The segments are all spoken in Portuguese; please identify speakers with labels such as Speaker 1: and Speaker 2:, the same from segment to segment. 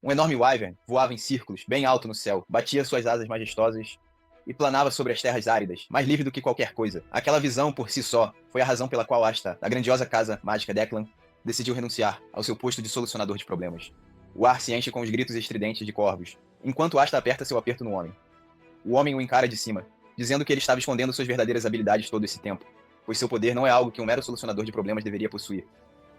Speaker 1: Um enorme wyvern voava em círculos, bem alto no céu, batia suas asas majestosas e planava sobre as terras áridas, mais livre do que qualquer coisa. Aquela visão, por si só, foi a razão pela qual Asta, da grandiosa casa mágica Declan, decidiu renunciar ao seu posto de solucionador de problemas. O ar se enche com os gritos estridentes de corvos, enquanto Asta aperta seu aperto no homem. O homem o encara de cima, dizendo que ele estava escondendo suas verdadeiras habilidades todo esse tempo, pois seu poder não é algo que um mero solucionador de problemas deveria possuir.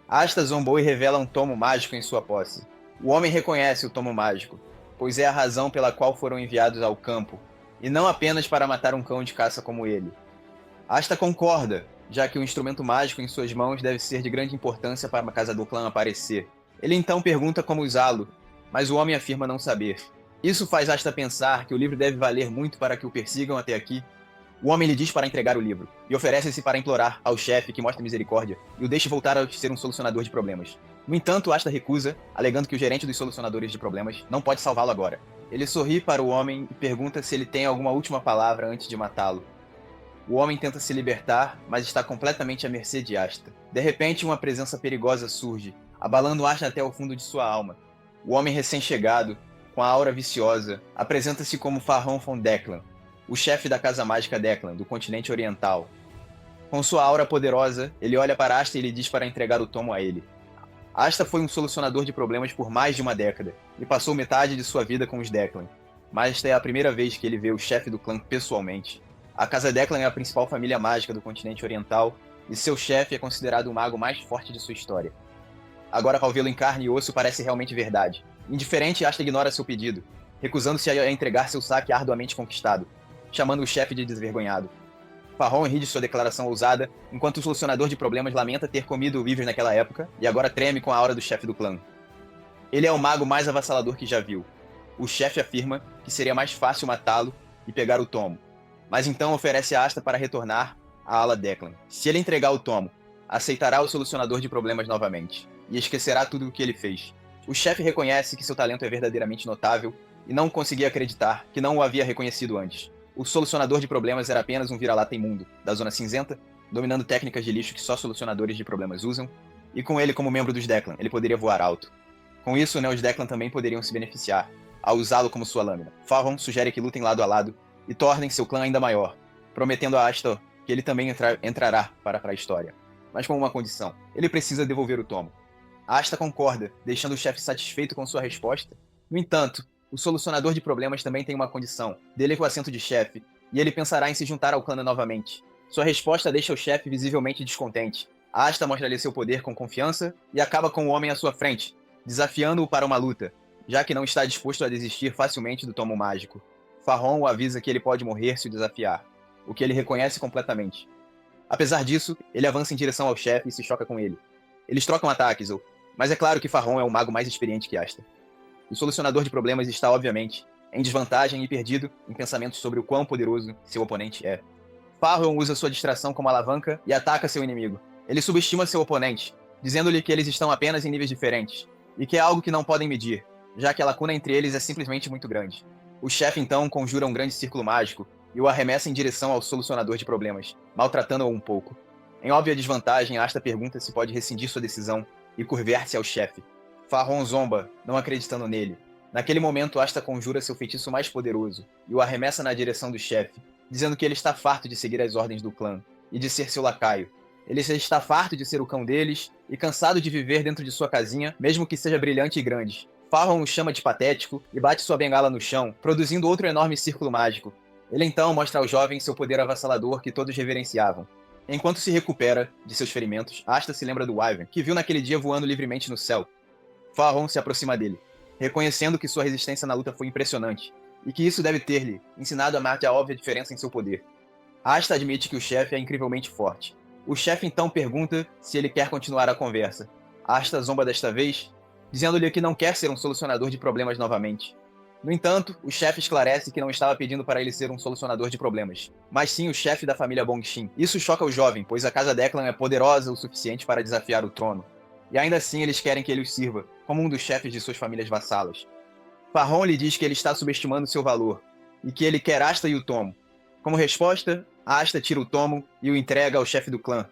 Speaker 1: Asta zombou e revela um tomo mágico em sua posse. O homem reconhece o tomo mágico, pois é a razão pela qual foram enviados ao campo, e não apenas para matar um cão de caça como ele. Asta concorda, já que o instrumento mágico em suas mãos deve ser de grande importância para a casa do clã aparecer. Ele então pergunta como usá-lo, mas o homem afirma não saber. Isso faz Asta pensar que o livro deve valer muito para que o persigam até aqui. O homem lhe diz para entregar o livro, e oferece-se para implorar ao chefe que mostre misericórdia e o deixe voltar a ser um solucionador de problemas. No entanto, Asta recusa, alegando que o gerente dos solucionadores de problemas não pode salvá-lo agora. Ele sorri para o homem e pergunta se ele tem alguma última palavra antes de matá-lo. O homem tenta se libertar, mas está completamente à mercê de Asta. De repente, uma presença perigosa surge, abalando Asta até o fundo de sua alma. O homem recém-chegado, com a aura viciosa, apresenta-se como Farron von Declan, o chefe da Casa Mágica Declan, do continente oriental. Com sua aura poderosa, ele olha para Asta e lhe diz para entregar o tomo a ele. Asta foi um solucionador de problemas por mais de uma década, e passou metade de sua vida com os Declan. Mas esta é a primeira vez que ele vê o chefe do clã pessoalmente. A Casa Declan é a principal família mágica do continente oriental, e seu chefe é considerado o mago mais forte de sua história. Agora, ao vê-lo em carne e osso, parece realmente verdade. Indiferente, Asta ignora seu pedido, recusando-se a entregar seu saque arduamente conquistado, chamando o chefe de desvergonhado. Farron ri de sua declaração ousada, enquanto o solucionador de problemas lamenta ter comido o Weaver naquela época e agora treme com a aura do chefe do clã. Ele é o mago mais avassalador que já viu. O chefe afirma que seria mais fácil matá-lo e pegar o tomo, mas então oferece a Asta para retornar à ala Declan. Se ele entregar o tomo, aceitará o solucionador de problemas novamente, e esquecerá tudo o que ele fez. O chefe reconhece que seu talento é verdadeiramente notável e não conseguia acreditar que não o havia reconhecido antes. O solucionador de problemas era apenas um vira-lata imundo, da Zona Cinzenta, dominando técnicas de lixo que só solucionadores de problemas usam, e com ele como membro dos Declan, ele poderia voar alto. Com isso, os Declan também poderiam se beneficiar, ao usá-lo como sua lâmina. Farron sugere que lutem lado a lado e tornem seu clã ainda maior, prometendo a Asta que ele também entrará para a história. Mas com uma condição: ele precisa devolver o tomo. Asta concorda, deixando o chefe satisfeito com sua resposta. No entanto, o solucionador de problemas também tem uma condição: dele com o assento de chefe, e ele pensará em se juntar ao clã novamente. Sua resposta deixa o chefe visivelmente descontente. Asta mostra-lhe seu poder com confiança e acaba com o homem à sua frente, desafiando-o para uma luta, já que não está disposto a desistir facilmente do tomo mágico. Farron o avisa que ele pode morrer se o desafiar, o que ele reconhece completamente. Apesar disso, ele avança em direção ao chefe e se choca com ele. Eles trocam ataques, mas é claro que Farron é um mago mais experiente que Asta. O solucionador de problemas está, obviamente, em desvantagem e perdido em pensamentos sobre o quão poderoso seu oponente é. Farron usa sua distração como alavanca e ataca seu inimigo. Ele subestima seu oponente, dizendo-lhe que eles estão apenas em níveis diferentes, e que é algo que não podem medir, já que a lacuna entre eles é simplesmente muito grande. O chefe então conjura um grande círculo mágico e o arremessa em direção ao solucionador de problemas, maltratando-o um pouco. Em óbvia desvantagem, Asta pergunta se pode rescindir sua decisão e curvar-se ao chefe. Farron zomba, não acreditando nele. Naquele momento, Asta conjura seu feitiço mais poderoso e o arremessa na direção do chefe, dizendo que ele está farto de seguir as ordens do clã e de ser seu lacaio. Ele está farto de ser o cão deles e cansado de viver dentro de sua casinha, mesmo que seja brilhante e grande. Farron o chama de patético e bate sua bengala no chão, produzindo outro enorme círculo mágico. Ele então mostra aos jovens seu poder avassalador que todos reverenciavam. Enquanto se recupera de seus ferimentos, Asta se lembra do Wyvern, que viu naquele dia voando livremente no céu. Farron se aproxima dele, reconhecendo que sua resistência na luta foi impressionante, e que isso deve ter-lhe ensinado a Marte a óbvia diferença em seu poder. Asta admite que o chefe é incrivelmente forte. O chefe então pergunta se ele quer continuar a conversa. Asta zomba desta vez, dizendo-lhe que não quer ser um solucionador de problemas novamente. No entanto, o chefe esclarece que não estava pedindo para ele ser um solucionador de problemas, mas sim o chefe da família Bongshin. Isso choca o jovem, pois a Casa Declan é poderosa o suficiente para desafiar o trono. E ainda assim eles querem que ele os sirva, como um dos chefes de suas famílias vassalas. Farron lhe diz que ele está subestimando seu valor, e que ele quer Asta e o tomo. Como resposta, Asta tira o tomo e o entrega ao chefe do clã.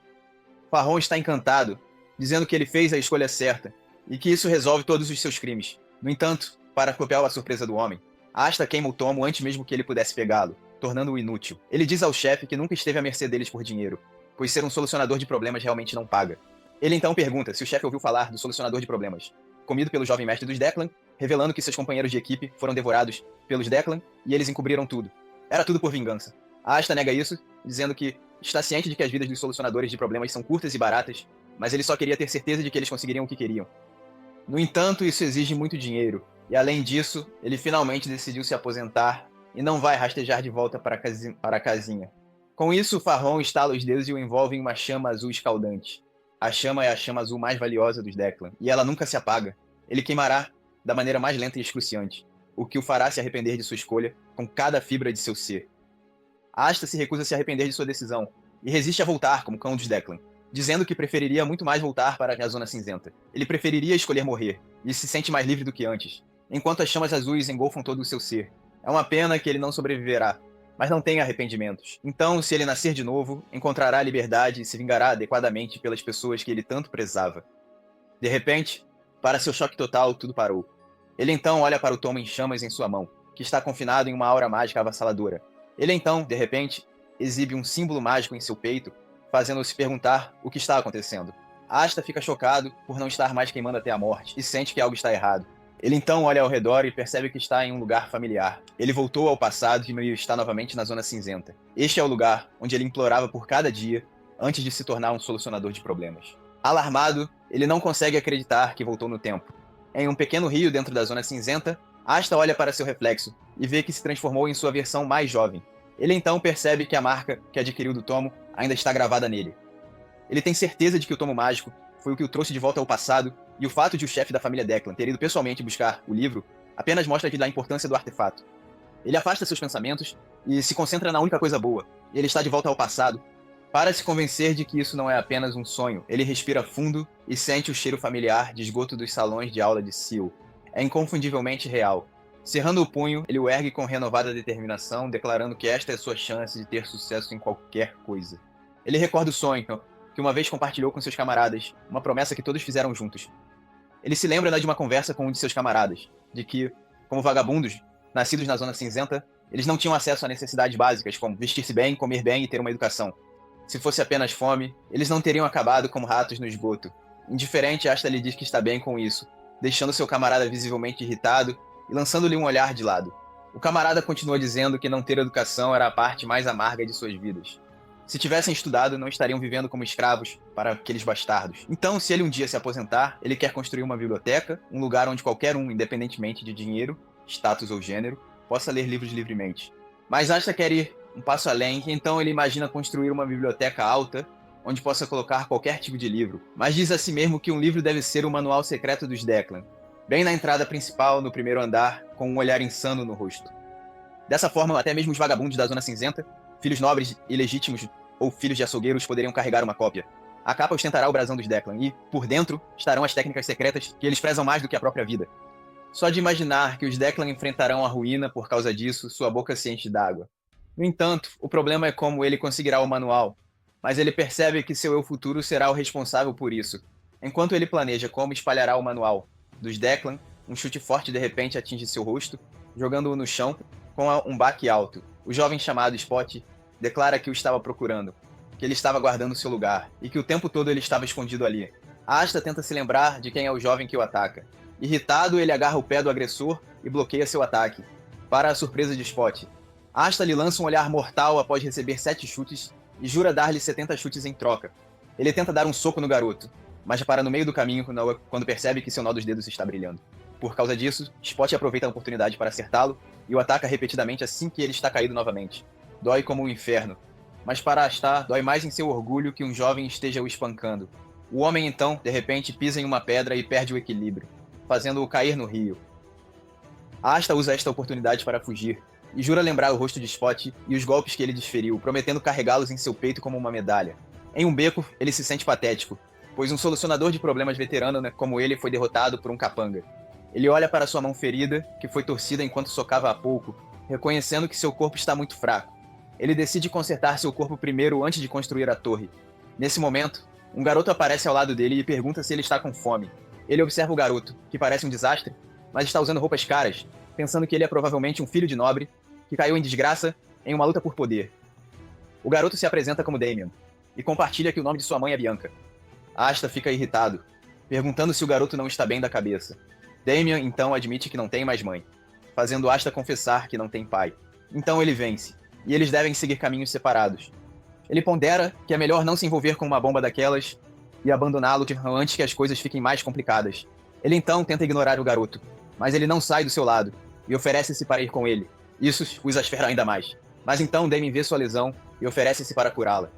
Speaker 1: Farron está encantado, dizendo que ele fez a escolha certa, e que isso resolve todos os seus crimes. No entanto, Para copiar a surpresa do homem, Asta queima o Tomo antes mesmo que ele pudesse pegá-lo, tornando-o inútil. Ele diz ao chefe que nunca esteve à mercê deles por dinheiro, pois ser um solucionador de problemas realmente não paga. Ele então pergunta se o chefe ouviu falar do solucionador de problemas, comido pelo jovem mestre dos Declan, revelando que seus companheiros de equipe foram devorados pelos Declan e eles encobriram tudo. Era tudo por vingança. A Asta nega isso, dizendo que está ciente de que as vidas dos solucionadores de problemas são curtas e baratas, mas ele só queria ter certeza de que eles conseguiriam o que queriam. No entanto, isso exige muito dinheiro, e além disso, ele finalmente decidiu se aposentar e não vai rastejar de volta para a casinha. Com isso, Farron estala os dedos e o envolve em uma chama azul escaldante. A chama é a chama azul mais valiosa dos Declan, e ela nunca se apaga. Ele queimará da maneira mais lenta e excruciante, o que o fará se arrepender de sua escolha com cada fibra de seu ser. Asta se recusa a se arrepender de sua decisão, e resiste a voltar como cão dos Declan, dizendo que preferiria muito mais voltar para a Zona Cinzenta. Ele preferiria escolher morrer, e se sente mais livre do que antes, enquanto as chamas azuis engolfam todo o seu ser. É uma pena que ele não sobreviverá, mas não tem arrependimentos. Então, se ele nascer de novo, encontrará a liberdade e se vingará adequadamente pelas pessoas que ele tanto prezava. De repente, para seu choque total, tudo parou. Ele então olha para o tomo em chamas em sua mão, que está confinado em uma aura mágica avassaladora. Ele então, de repente, exibe um símbolo mágico em seu peito, fazendo-o se perguntar o que está acontecendo. Asta fica chocado por não estar mais queimando até a morte e sente que algo está errado. Ele então olha ao redor e percebe que está em um lugar familiar. Ele voltou ao passado e está novamente na Zona Cinzenta. Este é o lugar onde ele implorava por cada dia antes de se tornar um solucionador de problemas. Alarmado, ele não consegue acreditar que voltou no tempo. Em um pequeno rio dentro da Zona Cinzenta, Asta olha para seu reflexo e vê que se transformou em sua versão mais jovem. Ele então percebe que a marca que adquiriu do tomo ainda está gravada nele. Ele tem certeza de que o tomo mágico foi o que o trouxe de volta ao passado, e o fato de o chefe da família Declan ter ido pessoalmente buscar o livro apenas mostra-lhe a importância do artefato. Ele afasta seus pensamentos e se concentra na única coisa boa. Ele está de volta ao passado. Para se convencer de que isso não é apenas um sonho, ele respira fundo e sente o cheiro familiar de esgoto dos salões de aula de Seal. É inconfundivelmente real. Cerrando o punho, ele o ergue com renovada determinação, declarando que esta é sua chance de ter sucesso em qualquer coisa. Ele recorda o sonho que uma vez compartilhou com seus camaradas, uma promessa que todos fizeram juntos. Ele se lembra de uma conversa com um de seus camaradas, de que, como vagabundos, nascidos na Zona Cinzenta, eles não tinham acesso a necessidades básicas, como vestir-se bem, comer bem e ter uma educação. Se fosse apenas fome, eles não teriam acabado como ratos no esgoto. Indiferente, Asta lhe diz que está bem com isso, deixando seu camarada visivelmente irritado e lançando-lhe um olhar de lado. O camarada continua dizendo que não ter educação era a parte mais amarga de suas vidas. Se tivessem estudado, não estariam vivendo como escravos para aqueles bastardos. Então, se ele um dia se aposentar, ele quer construir uma biblioteca, um lugar onde qualquer um, independentemente de dinheiro, status ou gênero, possa ler livros livremente. Mas Asta quer ir um passo além, então ele imagina construir uma biblioteca alta, onde possa colocar qualquer tipo de livro. Mas diz a si mesmo que um livro deve ser o manual secreto dos Declan, bem na entrada principal, no primeiro andar, com um olhar insano no rosto. Dessa forma, até mesmo os vagabundos da Zona Cinzenta, filhos nobres e legítimos ou filhos de açougueiros poderiam carregar uma cópia. A capa ostentará o brasão dos Declan e, por dentro, estarão as técnicas secretas que eles prezam mais do que a própria vida. Só de imaginar que os Declan enfrentarão a ruína por causa disso, sua boca se enche d'água. No entanto, o problema é como ele conseguirá o manual, mas ele percebe que seu eu futuro será o responsável por isso. Enquanto ele planeja como espalhará o manual dos Declan, um chute forte de repente atinge seu rosto, jogando-o no chão com um baque alto. O jovem chamado Spot declara que o estava procurando, que ele estava guardando seu lugar, e que o tempo todo ele estava escondido ali. Asta tenta se lembrar de quem é o jovem que o ataca. Irritado, ele agarra o pé do agressor e bloqueia seu ataque, para a surpresa de Spot. Asta lhe lança um olhar mortal após receber 7 chutes e jura dar-lhe 70 chutes em troca. Ele tenta dar um soco no garoto, mas para no meio do caminho quando percebe que seu nó dos dedos está brilhando. Por causa disso, Spot aproveita a oportunidade para acertá-lo e o ataca repetidamente assim que ele está caído novamente. Dói como um inferno, mas para Asta dói mais em seu orgulho que um jovem esteja o espancando. O homem então, de repente, pisa em uma pedra e perde o equilíbrio, fazendo-o cair no rio. Asta usa esta oportunidade para fugir, e jura lembrar o rosto de Spot e os golpes que ele desferiu, prometendo carregá-los em seu peito como uma medalha. Em um beco, ele se sente patético, pois um solucionador de problemas veterano como ele foi derrotado por um capanga. Ele olha para sua mão ferida, que foi torcida enquanto socava há pouco, reconhecendo que seu corpo está muito fraco. Ele decide consertar seu corpo primeiro antes de construir a torre. Nesse momento, um garoto aparece ao lado dele e pergunta se ele está com fome. Ele observa o garoto, que parece um desastre, mas está usando roupas caras, pensando que ele é provavelmente um filho de nobre que caiu em desgraça em uma luta por poder. O garoto se apresenta como Damien e compartilha que o nome de sua mãe é Bianca. Asta fica irritado, perguntando se o garoto não está bem da cabeça. Damien então admite que não tem mais mãe, fazendo Asta confessar que não tem pai. Então ele vence, e eles devem seguir caminhos separados. Ele pondera que é melhor não se envolver com uma bomba daquelas e abandoná-lo antes que as coisas fiquem mais complicadas. Ele então tenta ignorar o garoto, mas ele não sai do seu lado e oferece-se para ir com ele. Isso o exaspera ainda mais. Mas então Damien vê sua lesão e oferece-se para curá-la.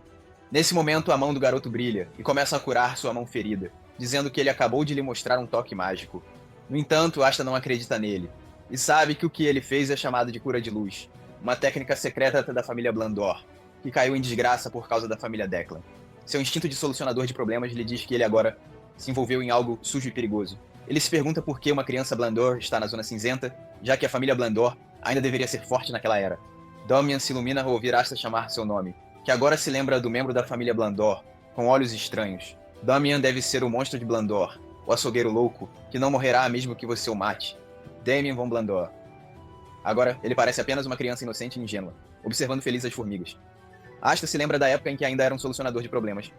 Speaker 1: Nesse momento, a mão do garoto brilha e começa a curar sua mão ferida, dizendo que ele acabou de lhe mostrar um toque mágico. No entanto, Asta não acredita nele e sabe que o que ele fez é chamado de cura de luz, uma técnica secreta da família Blandor, que caiu em desgraça por causa da família Declan. Seu instinto de solucionador de problemas lhe diz que ele agora se envolveu em algo sujo e perigoso. Ele se pergunta por que uma criança Blandor está na Zona Cinzenta, já que a família Blandor ainda deveria ser forte naquela era. Damian se ilumina ao ouvir Asta chamar seu nome, que agora se lembra do membro da família Blandor, com olhos estranhos. Damian deve ser o monstro de Blandor, o açougueiro louco, que não morrerá mesmo que você o mate. Damien von Blandor. Agora, ele parece apenas uma criança inocente e ingênua, observando feliz as formigas. Asta se lembra da época em que ainda era um solucionador de problemas.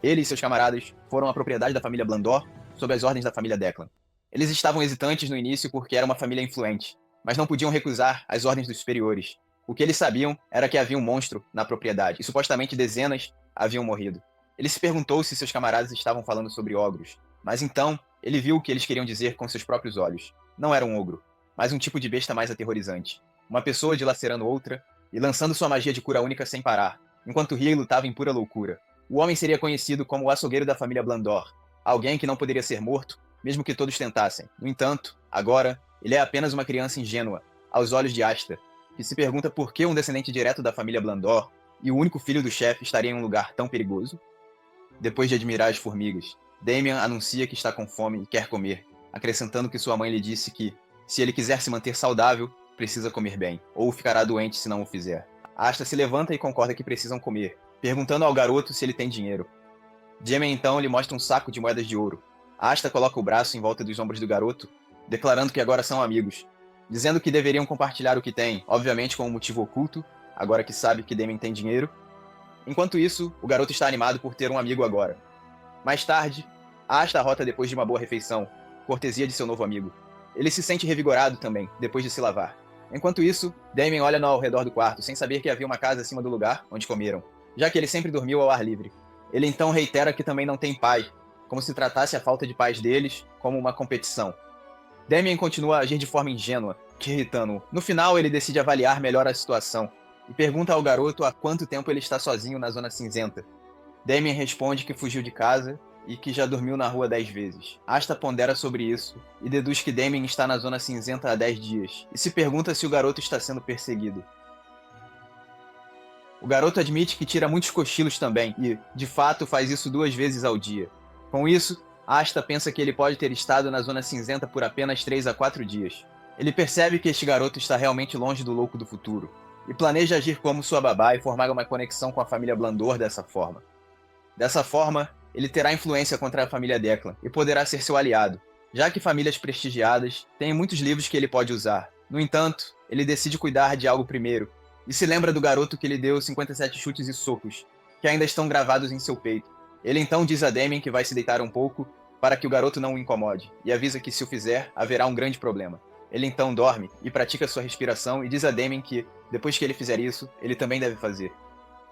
Speaker 1: Ele e seus camaradas foram a propriedade da família Blandor, sob as ordens da família Declan. Eles estavam hesitantes no início porque era uma família influente, mas não podiam recusar as ordens dos superiores. O que eles sabiam era que havia um monstro na propriedade, e supostamente dezenas haviam morrido. Ele se perguntou se seus camaradas estavam falando sobre ogros, mas então ele viu o que eles queriam dizer com seus próprios olhos. Não era um ogro, mas um tipo de besta mais aterrorizante. Uma pessoa dilacerando outra e lançando sua magia de cura única sem parar, enquanto ria e lutava em pura loucura. O homem seria conhecido como o açougueiro da família Blandor, alguém que não poderia ser morto, mesmo que todos tentassem. No entanto, agora, ele é apenas uma criança ingênua, aos olhos de Asta, que se pergunta por que um descendente direto da família Blandor e o único filho do chefe estaria em um lugar tão perigoso. Depois de admirar as formigas, Damien anuncia que está com fome e quer comer, acrescentando que sua mãe lhe disse que, se ele quiser se manter saudável, precisa comer bem, ou ficará doente se não o fizer. Asta se levanta e concorda que precisam comer, perguntando ao garoto se ele tem dinheiro. Damien então lhe mostra um saco de moedas de ouro. Asta coloca o braço em volta dos ombros do garoto, declarando que agora são amigos, dizendo que deveriam compartilhar o que têm, obviamente com um motivo oculto, agora que sabe que Damien tem dinheiro. Enquanto isso, o garoto está animado por ter um amigo agora. Mais tarde, Asta rota depois de uma boa refeição, cortesia de seu novo amigo. Ele se sente revigorado também, depois de se lavar. Enquanto isso, Damien olha ao redor do quarto, sem saber que havia uma casa acima do lugar onde comeram, já que ele sempre dormiu ao ar livre. Ele então reitera que também não tem pai, como se tratasse a falta de pais deles como uma competição. Damien continua a agir de forma ingênua, que irritando-o. No final, ele decide avaliar melhor a situação e pergunta ao garoto há quanto tempo ele está sozinho na Zona Cinzenta. Damien responde que fugiu de casa e que já dormiu na rua 10 vezes. Asta pondera sobre isso e deduz que Damien está na Zona Cinzenta há 10 dias e se pergunta se o garoto está sendo perseguido. O garoto admite que tira muitos cochilos também e, de fato, faz isso 2 vezes ao dia. Com isso, Asta pensa que ele pode ter estado na Zona Cinzenta por apenas 3 a 4 dias. Ele percebe que este garoto está realmente longe do louco do futuro e planeja agir como sua babá e formar uma conexão com a família Blandor dessa forma. Dessa forma, ele terá influência contra a família Declan e poderá ser seu aliado, já que famílias prestigiadas têm muitos livros que ele pode usar. No entanto, ele decide cuidar de algo primeiro e se lembra do garoto que lhe deu 57 chutes e socos, que ainda estão gravados em seu peito. Ele então diz a Damien que vai se deitar um pouco para que o garoto não o incomode, e avisa que se o fizer, haverá um grande problema. Ele então dorme e pratica sua respiração e diz a Damien que, depois que ele fizer isso, ele também deve fazer.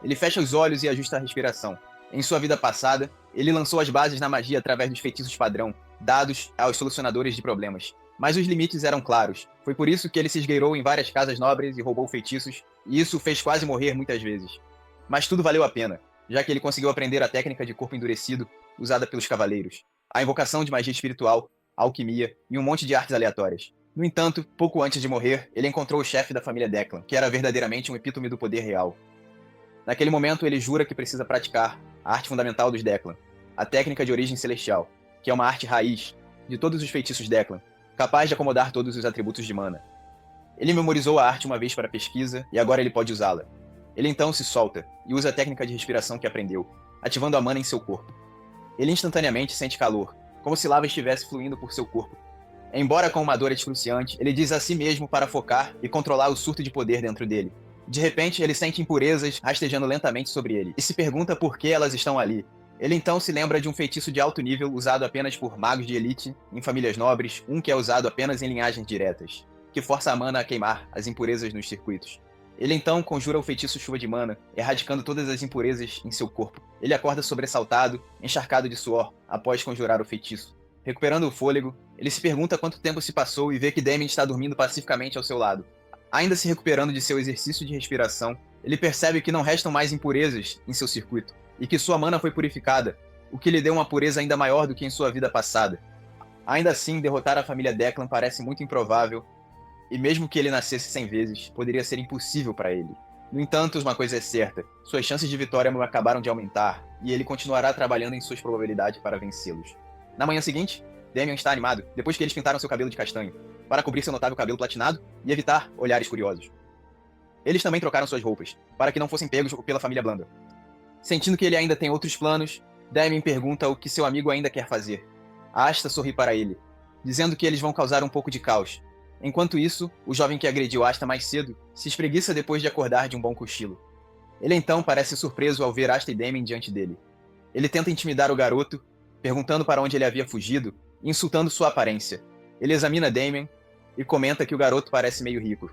Speaker 1: Ele fecha os olhos e ajusta a respiração. Em sua vida passada, ele lançou as bases na magia através dos feitiços padrão, dados aos solucionadores de problemas. Mas os limites eram claros. Foi por isso que ele se esgueirou em várias casas nobres e roubou feitiços, e isso o fez quase morrer muitas vezes. Mas tudo valeu a pena, já que ele conseguiu aprender a técnica de corpo endurecido usada pelos cavaleiros, a invocação de magia espiritual, a alquimia e um monte de artes aleatórias. No entanto, pouco antes de morrer, ele encontrou o chefe da família Declan, que era verdadeiramente um epítome do poder real. Naquele momento, ele jura que precisa praticar a arte fundamental dos Declan, a técnica de origem celestial, que é uma arte raiz de todos os feitiços Declan, capaz de acomodar todos os atributos de mana. Ele memorizou a arte uma vez para pesquisa e agora ele pode usá-la. Ele então se solta e usa a técnica de respiração que aprendeu, ativando a mana em seu corpo. Ele instantaneamente sente calor, como se lava estivesse fluindo por seu corpo. Embora com uma dor excruciante, ele diz a si mesmo para focar e controlar o surto de poder dentro dele. De repente, ele sente impurezas rastejando lentamente sobre ele, e se pergunta por que elas estão ali. Ele então se lembra de um feitiço de alto nível usado apenas por magos de elite, em famílias nobres, um que é usado apenas em linhagens diretas, que força a mana a queimar as impurezas nos circuitos. Ele então conjura o feitiço chuva de mana, erradicando todas as impurezas em seu corpo. Ele acorda sobressaltado, encharcado de suor, após conjurar o feitiço. Recuperando o fôlego, ele se pergunta quanto tempo se passou e vê que Damien está dormindo pacificamente ao seu lado. Ainda se recuperando de seu exercício de respiração, ele percebe que não restam mais impurezas em seu circuito, e que sua mana foi purificada, o que lhe deu uma pureza ainda maior do que em sua vida passada. Ainda assim, derrotar a família Declan parece muito improvável, e mesmo que ele nascesse 100 vezes, poderia ser impossível para ele. No entanto, uma coisa é certa, suas chances de vitória acabaram de aumentar, e ele continuará trabalhando em suas probabilidades para vencê-los. Na manhã seguinte, Damien está animado, depois que eles pintaram seu cabelo de castanho, para cobrir seu notável cabelo platinado e evitar olhares curiosos. Eles também trocaram suas roupas, para que não fossem pegos pela família Blunder. Sentindo que ele ainda tem outros planos, Damien pergunta o que seu amigo ainda quer fazer. Asta sorri para ele, dizendo que eles vão causar um pouco de caos. Enquanto isso, o jovem que agrediu Asta mais cedo se espreguiça depois de acordar de um bom cochilo. Ele então parece surpreso ao ver Asta e Damien diante dele. Ele tenta intimidar o garoto, perguntando para onde ele havia fugido e insultando sua aparência. Ele examina Damien e comenta que o garoto parece meio rico.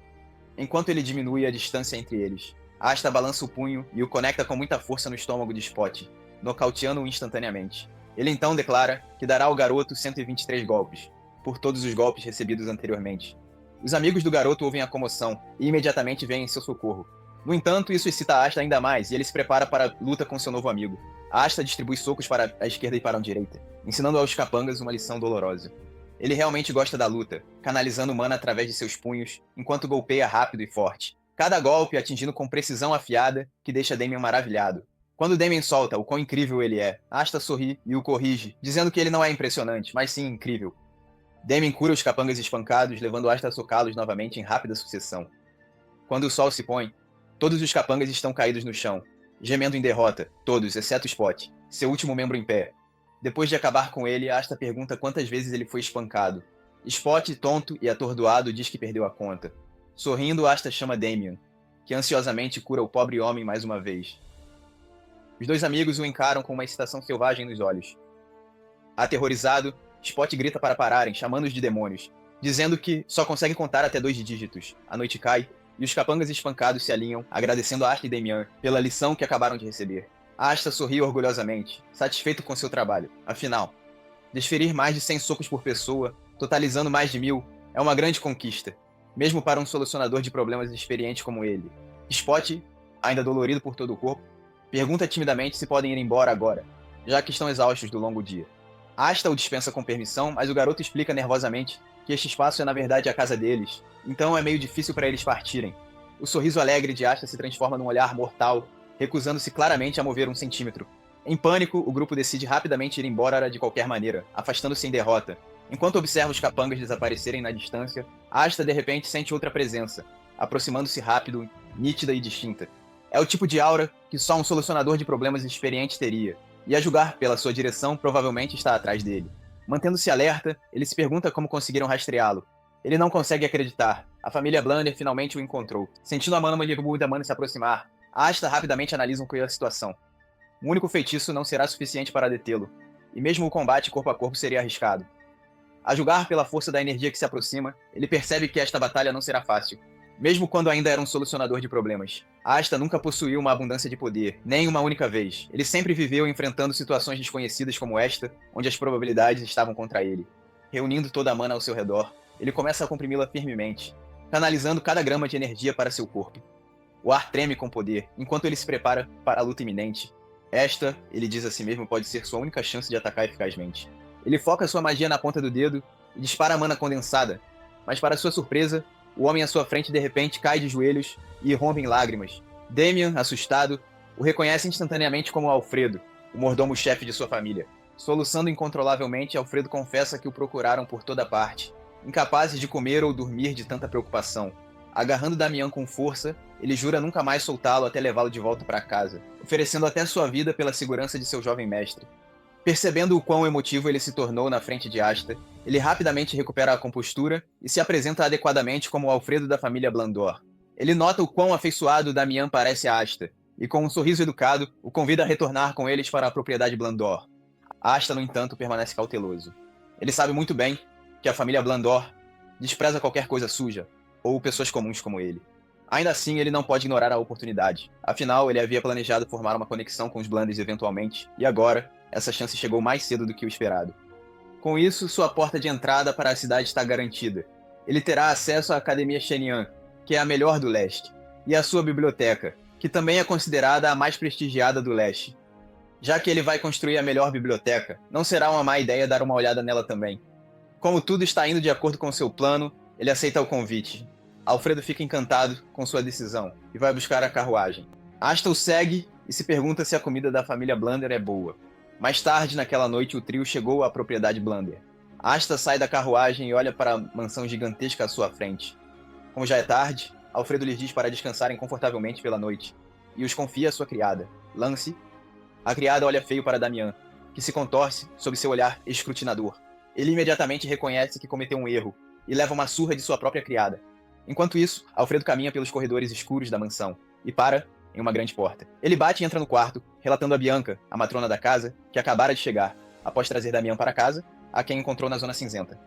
Speaker 1: Enquanto ele diminui a distância entre eles, Asta balança o punho e o conecta com muita força no estômago de Spot, nocauteando-o instantaneamente. Ele então declara que dará ao garoto 123 golpes, por todos os golpes recebidos anteriormente. Os amigos do garoto ouvem a comoção e imediatamente vêm em seu socorro. No entanto, isso excita Asta ainda mais e ele se prepara para a luta com seu novo amigo. Asta distribui socos para a esquerda e para a direita, ensinando aos capangas uma lição dolorosa. Ele realmente gosta da luta, canalizando mana através de seus punhos, enquanto golpeia rápido e forte. Cada golpe atingindo com precisão afiada, que deixa Damien maravilhado. Quando Damien solta o quão incrível ele é, Asta sorri e o corrige, dizendo que ele não é impressionante, mas sim incrível. Damien cura os capangas espancados, levando Asta a socá-los novamente em rápida sucessão. Quando o sol se põe, todos os capangas estão caídos no chão, gemendo em derrota, todos, exceto Spot, seu último membro em pé. Depois de acabar com ele, Asta pergunta quantas vezes ele foi espancado. Spot, tonto e atordoado, diz que perdeu a conta. Sorrindo, Asta chama Damien, que ansiosamente cura o pobre homem mais uma vez. Os dois amigos o encaram com uma excitação selvagem nos olhos. Aterrorizado, Spot grita para pararem, chamando-os de demônios, dizendo que só conseguem contar até 2 dígitos. A noite cai, e os capangas espancados se alinham, agradecendo a Asta e Damien pela lição que acabaram de receber. Asta sorri orgulhosamente, satisfeito com seu trabalho. Afinal, desferir mais de 100 socos por pessoa, totalizando mais de 1000, é uma grande conquista, mesmo para um solucionador de problemas experiente como ele. Spot, ainda dolorido por todo o corpo, pergunta timidamente se podem ir embora agora, já que estão exaustos do longo dia. Asta o dispensa com permissão, mas o garoto explica nervosamente que este espaço é na verdade a casa deles, então é meio difícil para eles partirem. O sorriso alegre de Asta se transforma num olhar mortal, recusando-se claramente a mover um centímetro. Em pânico, o grupo decide rapidamente ir embora de qualquer maneira, afastando-se em derrota. Enquanto observa os capangas desaparecerem na distância, Asta de repente sente outra presença, aproximando-se rápido, nítida e distinta. É o tipo de aura que só um solucionador de problemas experiente teria, e a julgar pela sua direção, provavelmente está atrás dele. Mantendo-se alerta, ele se pergunta como conseguiram rastreá-lo. Ele não consegue acreditar. A família Blunder finalmente o encontrou. Sentindo a mana da mana se aproximar, Asta rapidamente analisa a situação. Um único feitiço não será suficiente para detê-lo, e mesmo o combate corpo a corpo seria arriscado. A julgar pela força da energia que se aproxima, ele percebe que esta batalha não será fácil, mesmo quando ainda era um solucionador de problemas. Asta nunca possuiu uma abundância de poder, nem uma única vez. Ele sempre viveu enfrentando situações desconhecidas como esta, onde as probabilidades estavam contra ele. Reunindo toda a mana ao seu redor, ele começa a comprimi-la firmemente, canalizando cada grama de energia para seu corpo. O ar treme com poder, enquanto ele se prepara para a luta iminente. Esta, ele diz a si mesmo, pode ser sua única chance de atacar eficazmente. Ele foca sua magia na ponta do dedo e dispara a mana condensada, mas para sua surpresa, o homem à sua frente de repente cai de joelhos e rompe em lágrimas. Damien, assustado, o reconhece instantaneamente como Alfredo, o mordomo-chefe de sua família. Soluçando incontrolavelmente, Alfredo confessa que o procuraram por toda parte, incapazes de comer ou dormir de tanta preocupação. Agarrando Damian com força, ele jura nunca mais soltá-lo até levá-lo de volta para casa, oferecendo até sua vida pela segurança de seu jovem mestre. Percebendo o quão emotivo ele se tornou na frente de Asta, ele rapidamente recupera a compostura e se apresenta adequadamente como o Alfredo da família Blandor. Ele nota o quão afeiçoado Damian parece a Asta, e com um sorriso educado, o convida a retornar com eles para a propriedade Blandor. Asta, no entanto, permanece cauteloso. Ele sabe muito bem que a família Blandor despreza qualquer coisa suja, ou pessoas comuns como ele. Ainda assim, ele não pode ignorar a oportunidade. Afinal, ele havia planejado formar uma conexão com os Blanders eventualmente, e agora, essa chance chegou mais cedo do que o esperado. Com isso, sua porta de entrada para a cidade está garantida. Ele terá acesso à Academia Shenian, que é a melhor do leste, e à sua biblioteca, que também é considerada a mais prestigiada do leste. Já que ele vai construir a melhor biblioteca, não será uma má ideia dar uma olhada nela também. Como tudo está indo de acordo com seu plano, ele aceita o convite. Alfredo fica encantado com sua decisão e vai buscar a carruagem. Asta o segue e se pergunta se a comida da família Blander é boa. Mais tarde, naquela noite, o trio chegou à propriedade Blander. Asta sai da carruagem e olha para a mansão gigantesca à sua frente. Como já é tarde, Alfredo lhes diz para descansarem confortavelmente pela noite e os confia à sua criada, Lance. A criada olha feio para Damian, que se contorce sob seu olhar escrutinador. Ele imediatamente reconhece que cometeu um erro e leva uma surra de sua própria criada. Enquanto isso, Alfredo caminha pelos corredores escuros da mansão e para em uma grande porta. Ele bate e entra no quarto, relatando a Bianca, a matrona da casa, que acabara de chegar, após trazer Damian para casa, a quem encontrou na Zona Cinzenta.